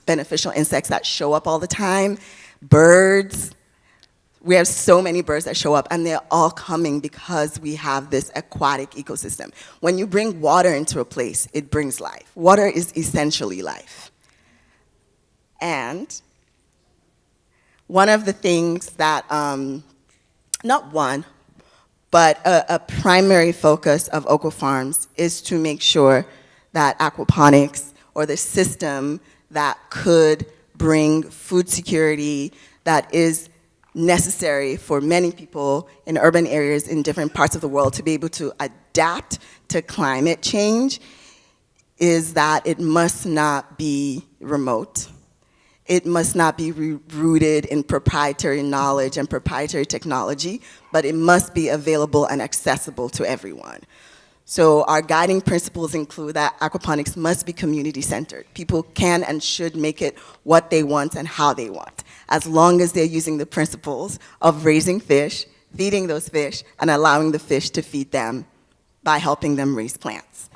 beneficial insects that show up all the time. Birds. We have so many birds that show up, and they're all coming because we have this aquatic ecosystem. When you bring water into a place, it brings life. Water is essentially life. And one of the things that, not one, but a primary focus of Oko Farms is to make sure that aquaponics, or the system that could bring food security that is necessary for many people in urban areas in different parts of the world to be able to adapt to climate change, is that it must not be remote. It must not be rooted in proprietary knowledge and proprietary technology, but it must be available and accessible to everyone. So our guiding principles include that aquaponics must be community-centered. People can and should make it what they want and how they want, as long as they're using the principles of raising fish, feeding those fish and allowing the fish to feed them by helping them raise plants.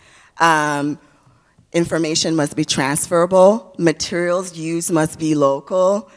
Information must be transferable, materials used must be local,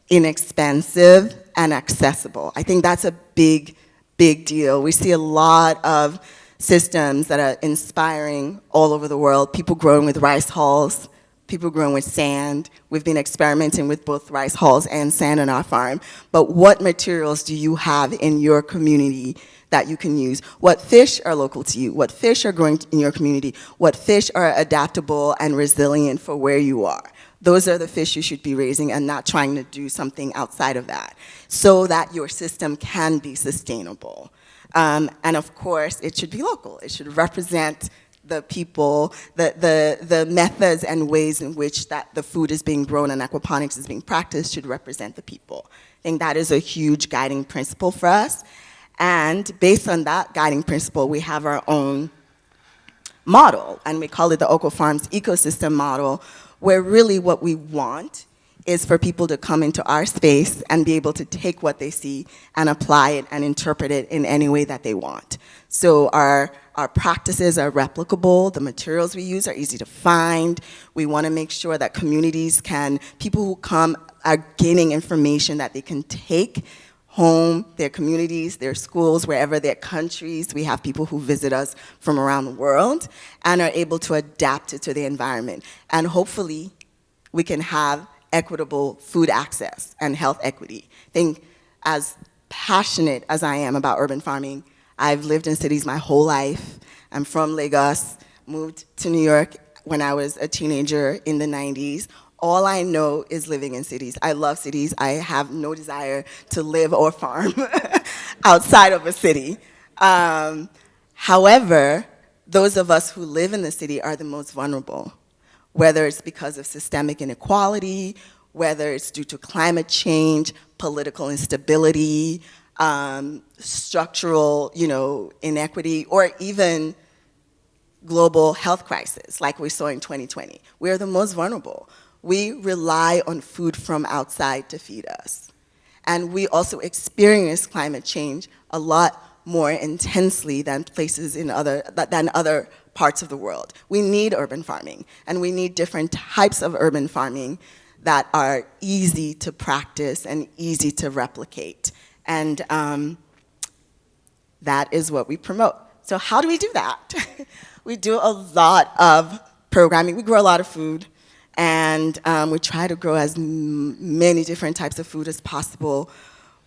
inexpensive, and accessible. I think that's a big, big deal. We see a lot of systems that are inspiring all over the world, people growing with rice hulls, people growing with sand. We've been experimenting with both rice hulls and sand on our farm. But what materials do you have in your community that you can use? What fish are local to you? What fish are growing in your community? What fish are adaptable and resilient for where you are? Those are the fish you should be raising and not trying to do something outside of that so that your system can be sustainable. And of course, it should be local. It should represent the people, the methods and ways in which that the food is being grown and aquaponics is being practiced should represent the people. I think that is a huge guiding principle for us. And based on that guiding principle, we have our own model, and we call it the Oko Farms ecosystem model, where really what we want is for people to come into our space and be able to take what they see and apply it and interpret it in any way that they want. So our practices are replicable, the materials we use are easy to find. We want to make sure that communities people who come are gaining information that they can take home, their communities, their schools, wherever, their countries. We have people who visit us from around the world and are able to adapt it to the environment. And hopefully, we can have equitable food access and health equity. I think as passionate as I am about urban farming, I've lived in cities my whole life. I'm from Lagos, moved to New York when I was a teenager in the 90s. All I know is living in cities. I love cities. I have no desire to live or farm outside of a city. However, those of us who live in the city are the most vulnerable, whether it's because of systemic inequality, whether it's due to climate change, political instability, structural, inequity, or even global health crisis like we saw in 2020. We are the most vulnerable. We rely on food from outside to feed us. And we also experience climate change a lot more intensely than other parts of the world. We need urban farming, and we need different types of urban farming that are easy to practice and easy to replicate. And that is what we promote. So how do we do that? We do a lot of programming. We grow a lot of food. And we try to grow as many different types of food as possible.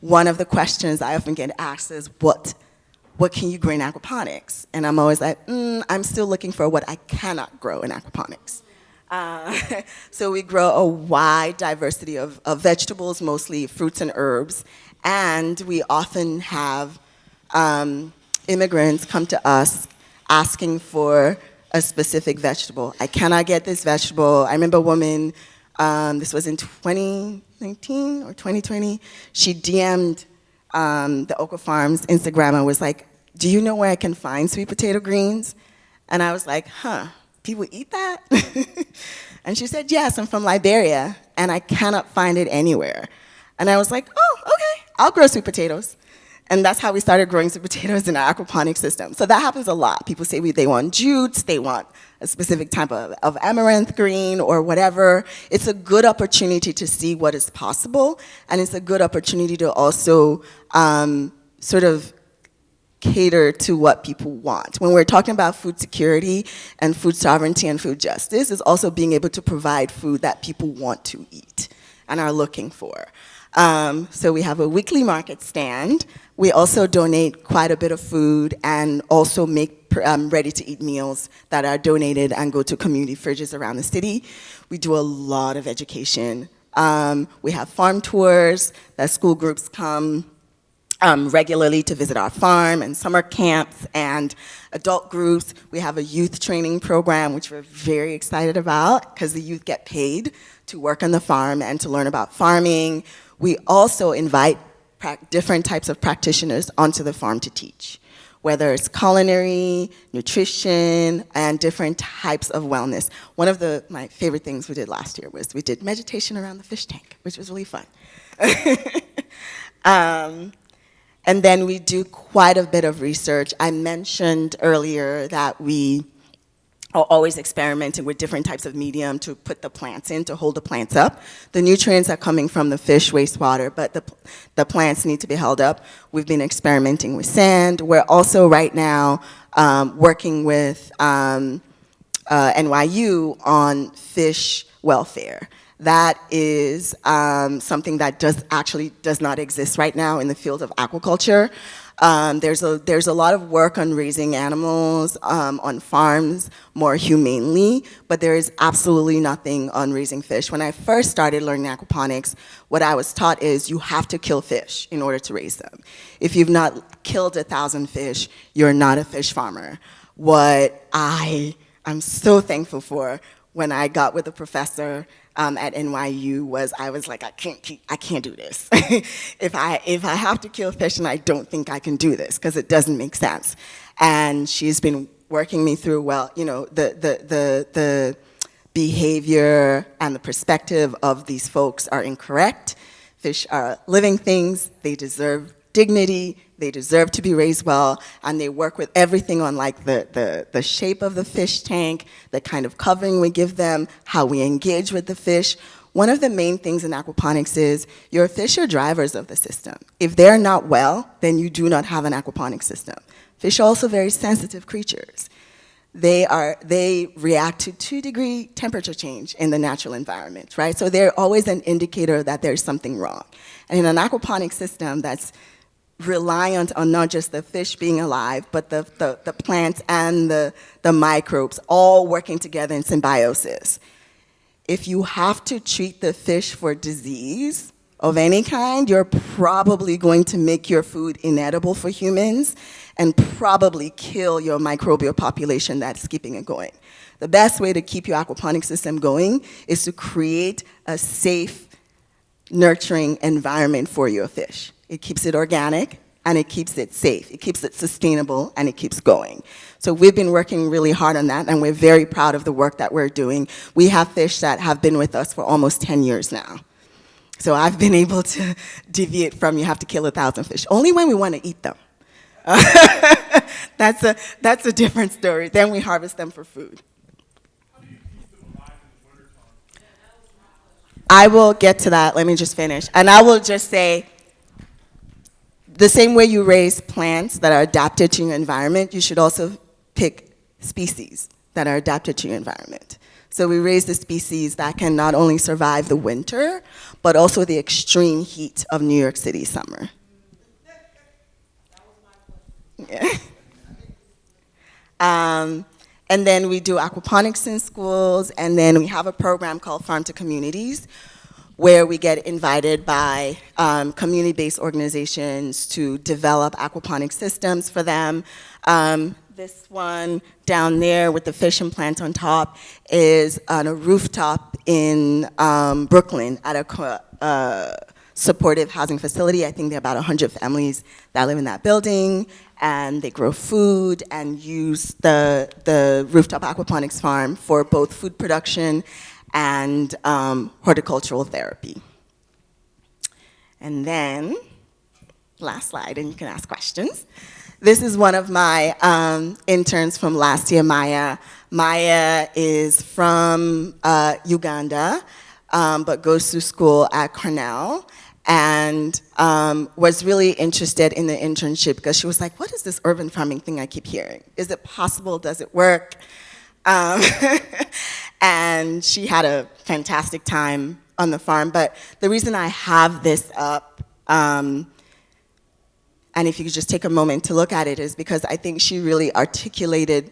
One of the questions I often get asked is, what can you grow in aquaponics? And I'm always like, I'm still looking for what I cannot grow in aquaponics. So we grow a wide diversity of vegetables, mostly fruits and herbs. And we often have immigrants come to us asking for a specific vegetable. I cannot get this vegetable. I remember a woman, this was in 2019 or 2020, she DM'd the Oko Farms Instagram and was like, do you know where I can find sweet potato greens? And I was like, people eat that? And she said, yes, I'm from Liberia, and I cannot find it anywhere. And I was like, oh, okay, I'll grow sweet potatoes. And that's how we started growing sweet potatoes in our aquaponics system. So that happens a lot. People say they want jutes, they want a specific type of amaranth green or whatever. It's a good opportunity to see what is possible, and it's a good opportunity to also sort of cater to what people want. When we're talking about food security and food sovereignty and food justice, is also being able to provide food that people want to eat and are looking for. So we have a weekly market stand. We also donate quite a bit of food and also make ready-to-eat meals that are donated and go to community fridges around the city. We do a lot of education. We have farm tours that school groups come regularly to visit our farm, and summer camps and adult groups. We have a youth training program, which we're very excited about because the youth get paid to work on the farm and to learn about farming. We also invite different types of practitioners onto the farm to teach, whether it's culinary, nutrition, and different types of wellness. One of my favorite things we did last year was we did meditation around the fish tank, which was really fun. And then we do quite a bit of research. I mentioned earlier that we are always experimenting with different types of medium to put the plants in, to hold the plants up. The nutrients are coming from the fish wastewater, but the plants need to be held up. We've been experimenting with sand. We're also right now working with NYU on fish welfare. That is something that does not exist right now in the field of aquaculture. There's a lot of work on raising animals on farms more humanely, but there is absolutely nothing on raising fish. When I first started learning aquaponics, what I was taught is you have to kill fish in order to raise them. If you've not killed 1,000 fish, you're not a fish farmer. What I'm so thankful for when I got with a professor at NYU was I was like, I can't do this. if I have to kill fish, and I don't think I can do this because it doesn't make sense. And she's been working me through, well, you know, the behavior and the perspective of these folks are incorrect. Fish are living things. They deserve dignity. They deserve to be raised well, and they work with everything on like the shape of the fish tank, the kind of covering we give them, how we engage with the fish. One of the main things in aquaponics is your fish are drivers of the system. If they're not well, then you do not have an aquaponics system. Fish are also very sensitive creatures. They react to 2-degree temperature change in the natural environment, right? So they're always an indicator that there's something wrong. And in an aquaponics system that's reliant on not just the fish being alive, but the plants and the microbes all working together in symbiosis. If you have to treat the fish for disease of any kind, you're probably going to make your food inedible for humans and probably kill your microbial population that's keeping it going. The best way to keep your aquaponic system going is to create a safe, nurturing environment for your fish. It keeps it organic, and it keeps it safe. It keeps it sustainable, and it keeps going. So we've been working really hard on that, and we're very proud of the work that we're doing. We have fish that have been with us for almost 10 years now. So I've been able to deviate from you have to kill 1,000 fish, only when we want to eat them. That's a different story. Then we harvest them for food. I will get to that. Let me just finish. And I will just say, the same way you raise plants that are adapted to your environment, you should also pick species that are adapted to your environment. So we raise the species that can not only survive the winter, but also the extreme heat of New York City summer. Yeah. And then we do aquaponics in schools, and then we have a program called Farm to Communities, where we get invited by community-based organizations to develop aquaponic systems for them. This one down there with the fish and plant on top is on a rooftop in Brooklyn at a supportive housing facility. I think there are about 100 families that live in that building, and they grow food and use the rooftop aquaponics farm for both food production and horticultural therapy. And then, last slide, and you can ask questions. This is one of my interns from last year, Maya. Maya is from Uganda, but goes to school at Cornell, and was really interested in the internship because she was like, what is this urban farming thing I keep hearing? Is it possible? Does it work? And she had a fantastic time on the farm. But the reason I have this up, and if you could just take a moment to look at it, is because I think she really articulated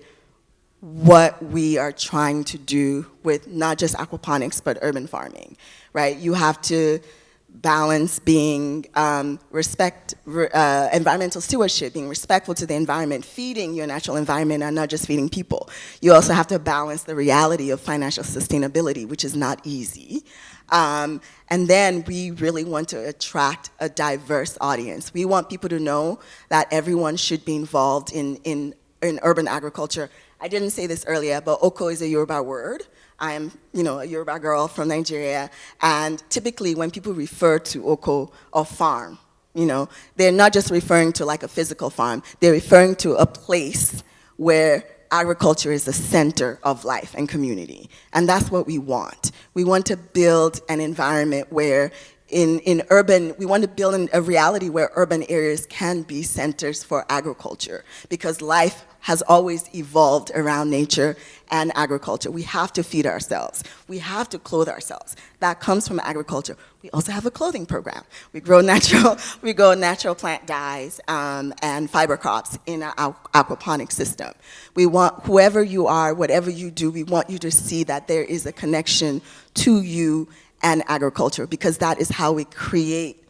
what we are trying to do with not just aquaponics, but urban farming, right? You have to balance being environmental stewardship, being respectful to the environment, feeding your natural environment, and not just feeding people. You also have to balance the reality of financial sustainability, which is not easy. And then we really want to attract a diverse audience. We want people to know that everyone should be involved in urban agriculture. I didn't say this earlier, but Oko is a Yoruba word. I am, a Yoruba girl from Nigeria, and typically when people refer to Oko or farm, You know, they're not just referring to like a physical farm, they're referring to a place where agriculture is the center of life and community. And that's what we want. We want to build an environment where we want to build a reality where urban areas can be centers for agriculture, because life has always evolved around nature and agriculture. We have to feed ourselves. We have to clothe ourselves. That comes from agriculture. We also have a clothing program. We grow natural plant dyes and fiber crops in our aquaponics system. We want whoever you are, whatever you do, we want you to see that there is a connection to you and agriculture, because that is how we create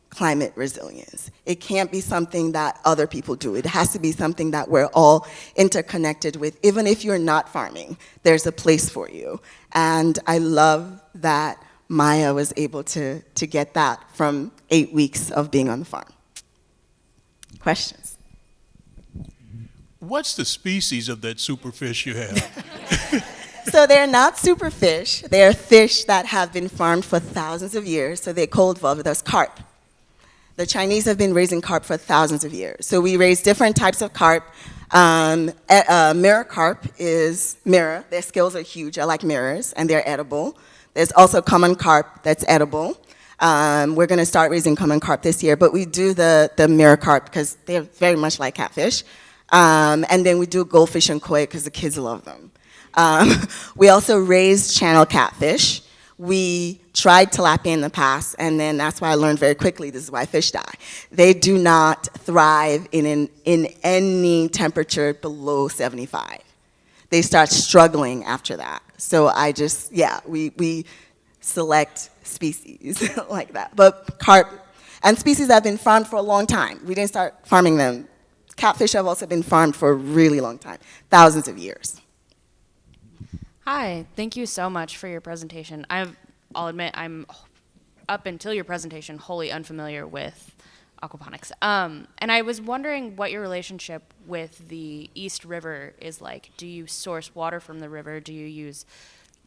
climate resilience. It can't be something that other people do. It has to be something that we're all interconnected with. Even if you're not farming, there's a place for you. And I love that Maya was able to get that from 8 weeks of being on the farm. Questions? What's the species of that superfish you have? So they're not superfish. They're fish that have been farmed for thousands of years. So they're cold vulva. There's carp. The Chinese have been raising carp for thousands of years. So we raise different types of carp. Mirror carp is mirror. Their scales are huge. I like mirrors, and they're edible. There's also common carp that's edible. We're going to start raising common carp this year, but we do the mirror carp because they're very much like catfish. And then we do goldfish and koi because the kids love them. We also raise channel catfish. We tried tilapia in the past, and then that's why I learned very quickly this is why fish die. They do not thrive in any temperature below 75. They start struggling after that. So we select species like that. But carp and species that have been farmed for a long time. We didn't start farming them. Catfish have also been farmed for a really long time, thousands of years. Hi, thank you so much for your presentation. I'll admit I'm, up until your presentation, wholly unfamiliar with aquaponics. And I was wondering what your relationship with the East River is like. Do you source water from the river? Do you use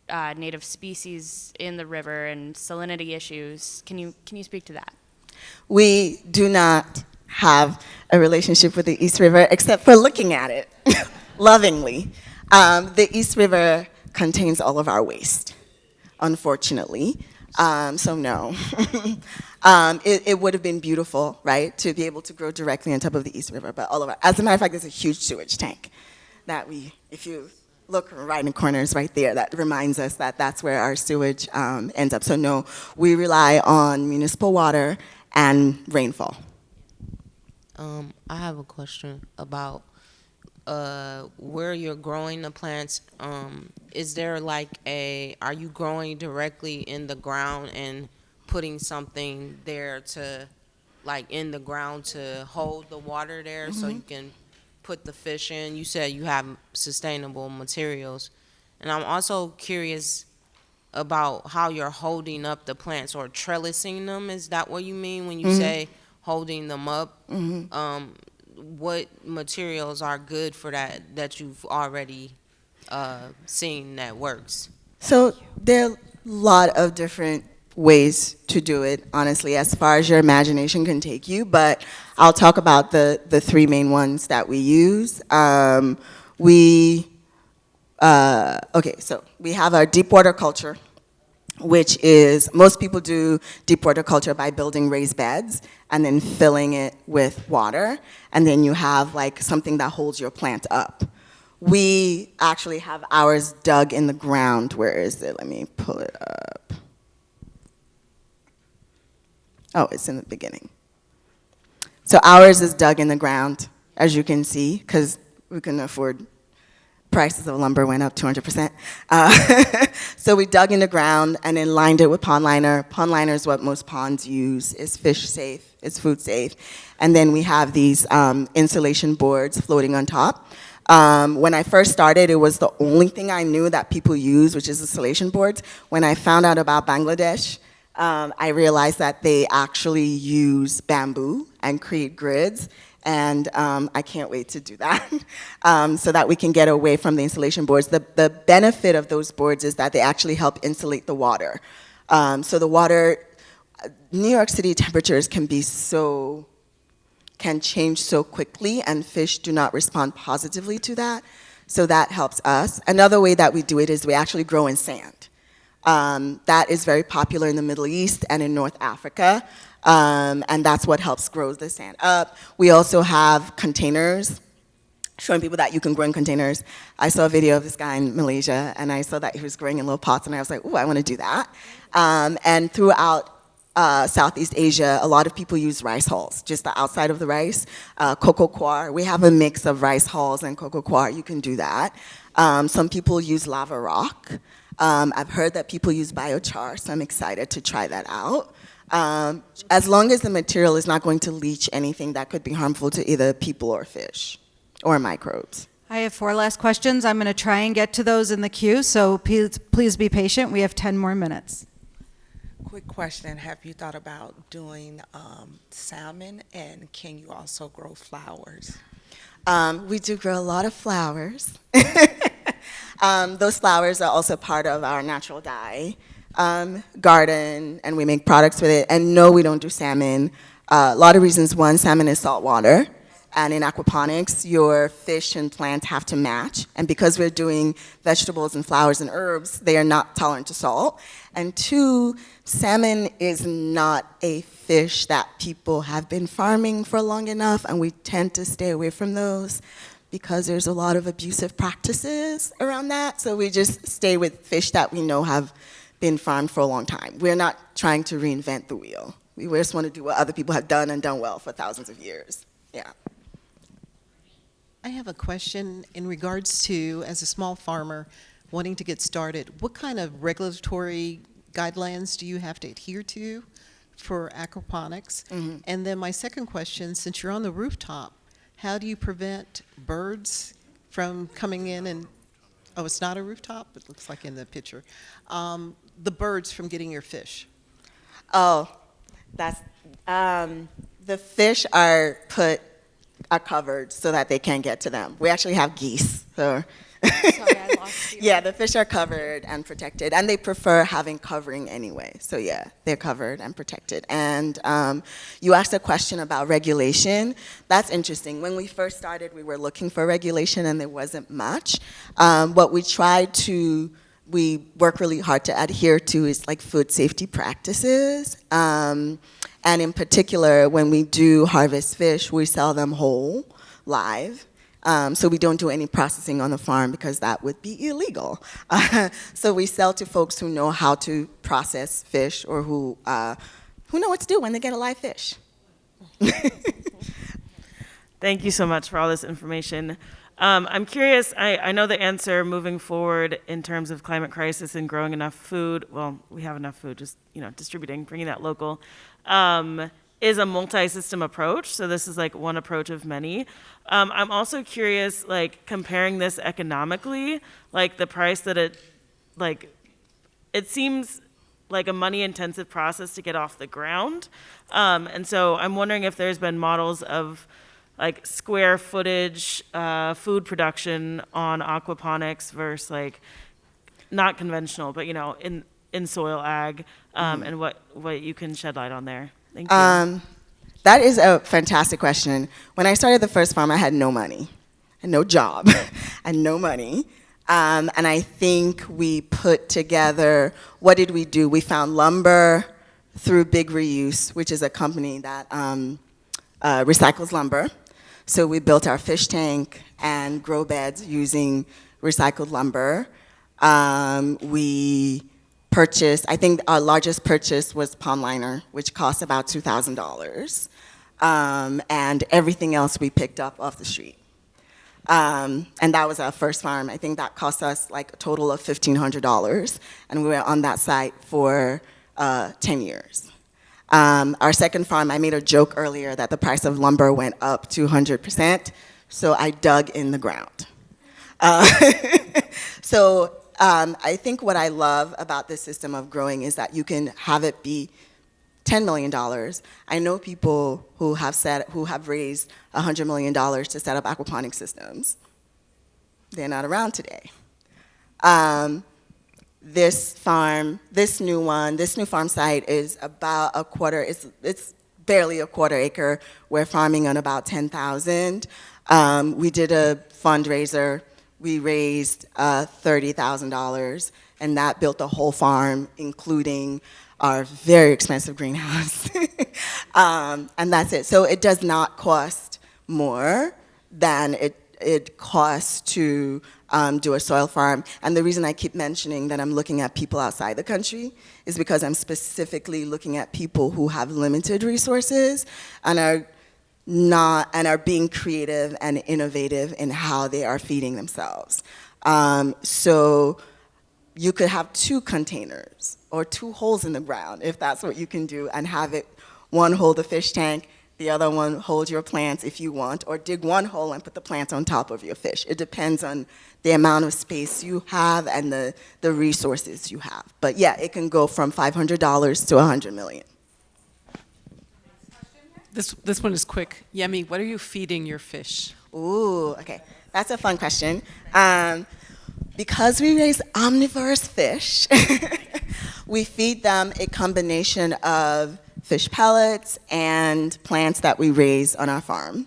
native species in the river and salinity issues? Can you speak to that? We do not have a relationship with the East River except for looking at it lovingly. The East River contains all of our waste, unfortunately. So no. It would have been beautiful, right, to be able to grow directly on top of the East River, but all of our, as a matter of fact, there's a huge sewage tank that if you look right in the corners right there, that reminds us that that's where our sewage ends up. So no, we rely on municipal water and rainfall. I have a question about where you're growing the plants. Is there are you growing directly in the ground and putting something there to, in the ground to hold the water there so you can put the fish in? You said you have sustainable materials. And I'm also curious about how you're holding up the plants or trellising them. Is that what you mean when you say holding them up? What materials are good for that you've already seen that works? So there are a lot of different ways to do it, honestly, as far as your imagination can take you, but I'll talk about the three main ones that we use. So we have our deep water culture, which is, most people do deep water culture by building raised beds and then filling it with water, and then you have something that holds your plant up. We actually have ours dug in the ground. Where is it? Let me pull it up. Oh, it's in the beginning. So ours is dug in the ground, as you can see, because we couldn't afford, prices of lumber went up 200%. So we dug in the ground and then lined it with pond liner. Pond liner is what most ponds use. It's fish safe, it's food safe. And then we have these insulation boards floating on top. When I first started, it was the only thing I knew that people use, which is insulation boards. When I found out about Bangladesh, I realized that they actually use bamboo and create grids, and I can't wait to do that so that we can get away from the insulation boards. The benefit of those boards is that they actually help insulate the water. So the water, New York City temperatures can change so quickly, and fish do not respond positively to that. So that helps us. Another way that we do it is we actually grow in sand. That is very popular in the Middle East and in North Africa, and that's what helps grow the sand up. We also have containers, showing people that you can grow in containers. I saw a video of this guy in Malaysia, and I saw that he was growing in little pots, and I was like, ooh, I want to do that. And throughout Southeast Asia, a lot of people use rice hulls, just the outside of the rice. Cocoa coir, we have a mix of rice hulls and cocoa coir, you can do that. Some people use lava rock. I've heard that people use biochar, so I'm excited to try that out. As long as the material is not going to leach anything that could be harmful to either people or fish, or microbes. I have 4 last questions. I'm going to try and get to those in the queue, so please be patient. We have 10 more minutes. Quick question, have you thought about doing salmon, and can you also grow flowers? We do grow a lot of flowers. Those flowers are also part of our natural dye garden, and we make products with it. And no, we don't do salmon. A lot of reasons. One, salmon is saltwater. And in aquaponics, your fish and plants have to match. And because we're doing vegetables and flowers and herbs, they are not tolerant to salt. And 2, salmon is not a fish that people have been farming for long enough, and we tend to stay away from those because there's a lot of abusive practices around that. So we just stay with fish that we know have been farmed for a long time. We're not trying to reinvent the wheel. We just want to do what other people have done and done well for thousands of years. Yeah. I have a question in regards to, as a small farmer wanting to get started, what kind of regulatory guidelines do you have to adhere to for aquaponics? Mm-hmm. And then my second question, since you're on the rooftop, how do you prevent birds from coming in and, oh, it's not a rooftop? It looks like in the picture. The birds from getting your fish. Oh, that's, the fish are covered so that they can't get to them. We actually have geese. So. Sorry, I lost you. Yeah, the fish are covered and protected, and they prefer having covering anyway. So yeah, they're covered and protected. And you asked a question about regulation. That's interesting. When we first started, we were looking for regulation, and there wasn't much. What we work really hard to adhere to is like food safety practices. And in particular, when we do harvest fish, we sell them whole, live. So we don't do any processing on the farm because that would be illegal. So we sell to folks who know how to process fish, or who know what to do when they get a live fish. Thank you so much for all this information. I'm curious, I know the answer moving forward in terms of climate crisis and growing enough food, well, we have enough food, just distributing, bringing that local, is a multi-system approach. So this is like one approach of many. I'm also curious, like comparing this economically, like the price that it seems like a money-intensive process to get off the ground. And so I'm wondering if there's been models of like square footage food production on aquaponics versus like not conventional, but in soil ag, and what you can shed light on there. Thank you. That is a fantastic question. When I started the first farm, I had no money, and no job, and no money. And I think we put together, what did we do? We found lumber through Big Reuse, which is a company that recycles lumber. So we built our fish tank and grow beds using recycled lumber. We purchased, I think our largest purchase was palm liner, which cost about $2,000. And everything else we picked up off the street. And that was our first farm. I think that cost us like a total of $1,500. And we were on that site for 10 years. Our second farm, I made a joke earlier that the price of lumber went up 200%, so I dug in the ground. I think what I love about this system of growing is that you can have it be $10 million. I know people who have raised $100 million to set up aquaponic systems. They're not around today. This farm, this new farm site is about a quarter, it's barely a quarter acre. We're farming on about 10,000. We did a fundraiser. We raised $30,000, and that built a whole farm, including our very expensive greenhouse. And that's it. So it does not cost more than it costs to do a soil farm. And the reason I keep mentioning that I'm looking at people outside the country is because I'm specifically looking at people who have limited resources and are being creative and innovative in how they are feeding themselves. So you could have 2 containers or 2 holes in the ground, if that's what you can do, and have it, one hold the fish tank, the other one hold your plants if you want, or dig one hole and put the plants on top of your fish. It depends on the amount of space you have and the resources you have. But yeah, it can go from $500 to $100 million. This one is quick. Yemi, what are you feeding your fish? Ooh, okay. That's a fun question. Because we raise omnivorous fish, we feed them a combination of fish pellets and plants that we raise on our farm.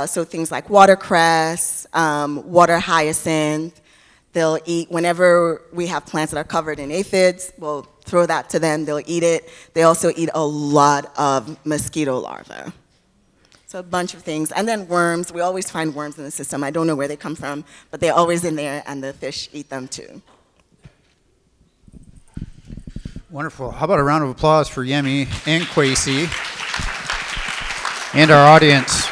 So things like watercress, water hyacinth. They'll eat, whenever we have plants that are covered in aphids, we'll throw that to them, they'll eat it. They also eat a lot of mosquito larvae. So a bunch of things. And then worms, we always find worms in the system. I don't know where they come from, but they're always in there and the fish eat them too. Wonderful. How about a round of applause for Yemi and Kwesi and our audience.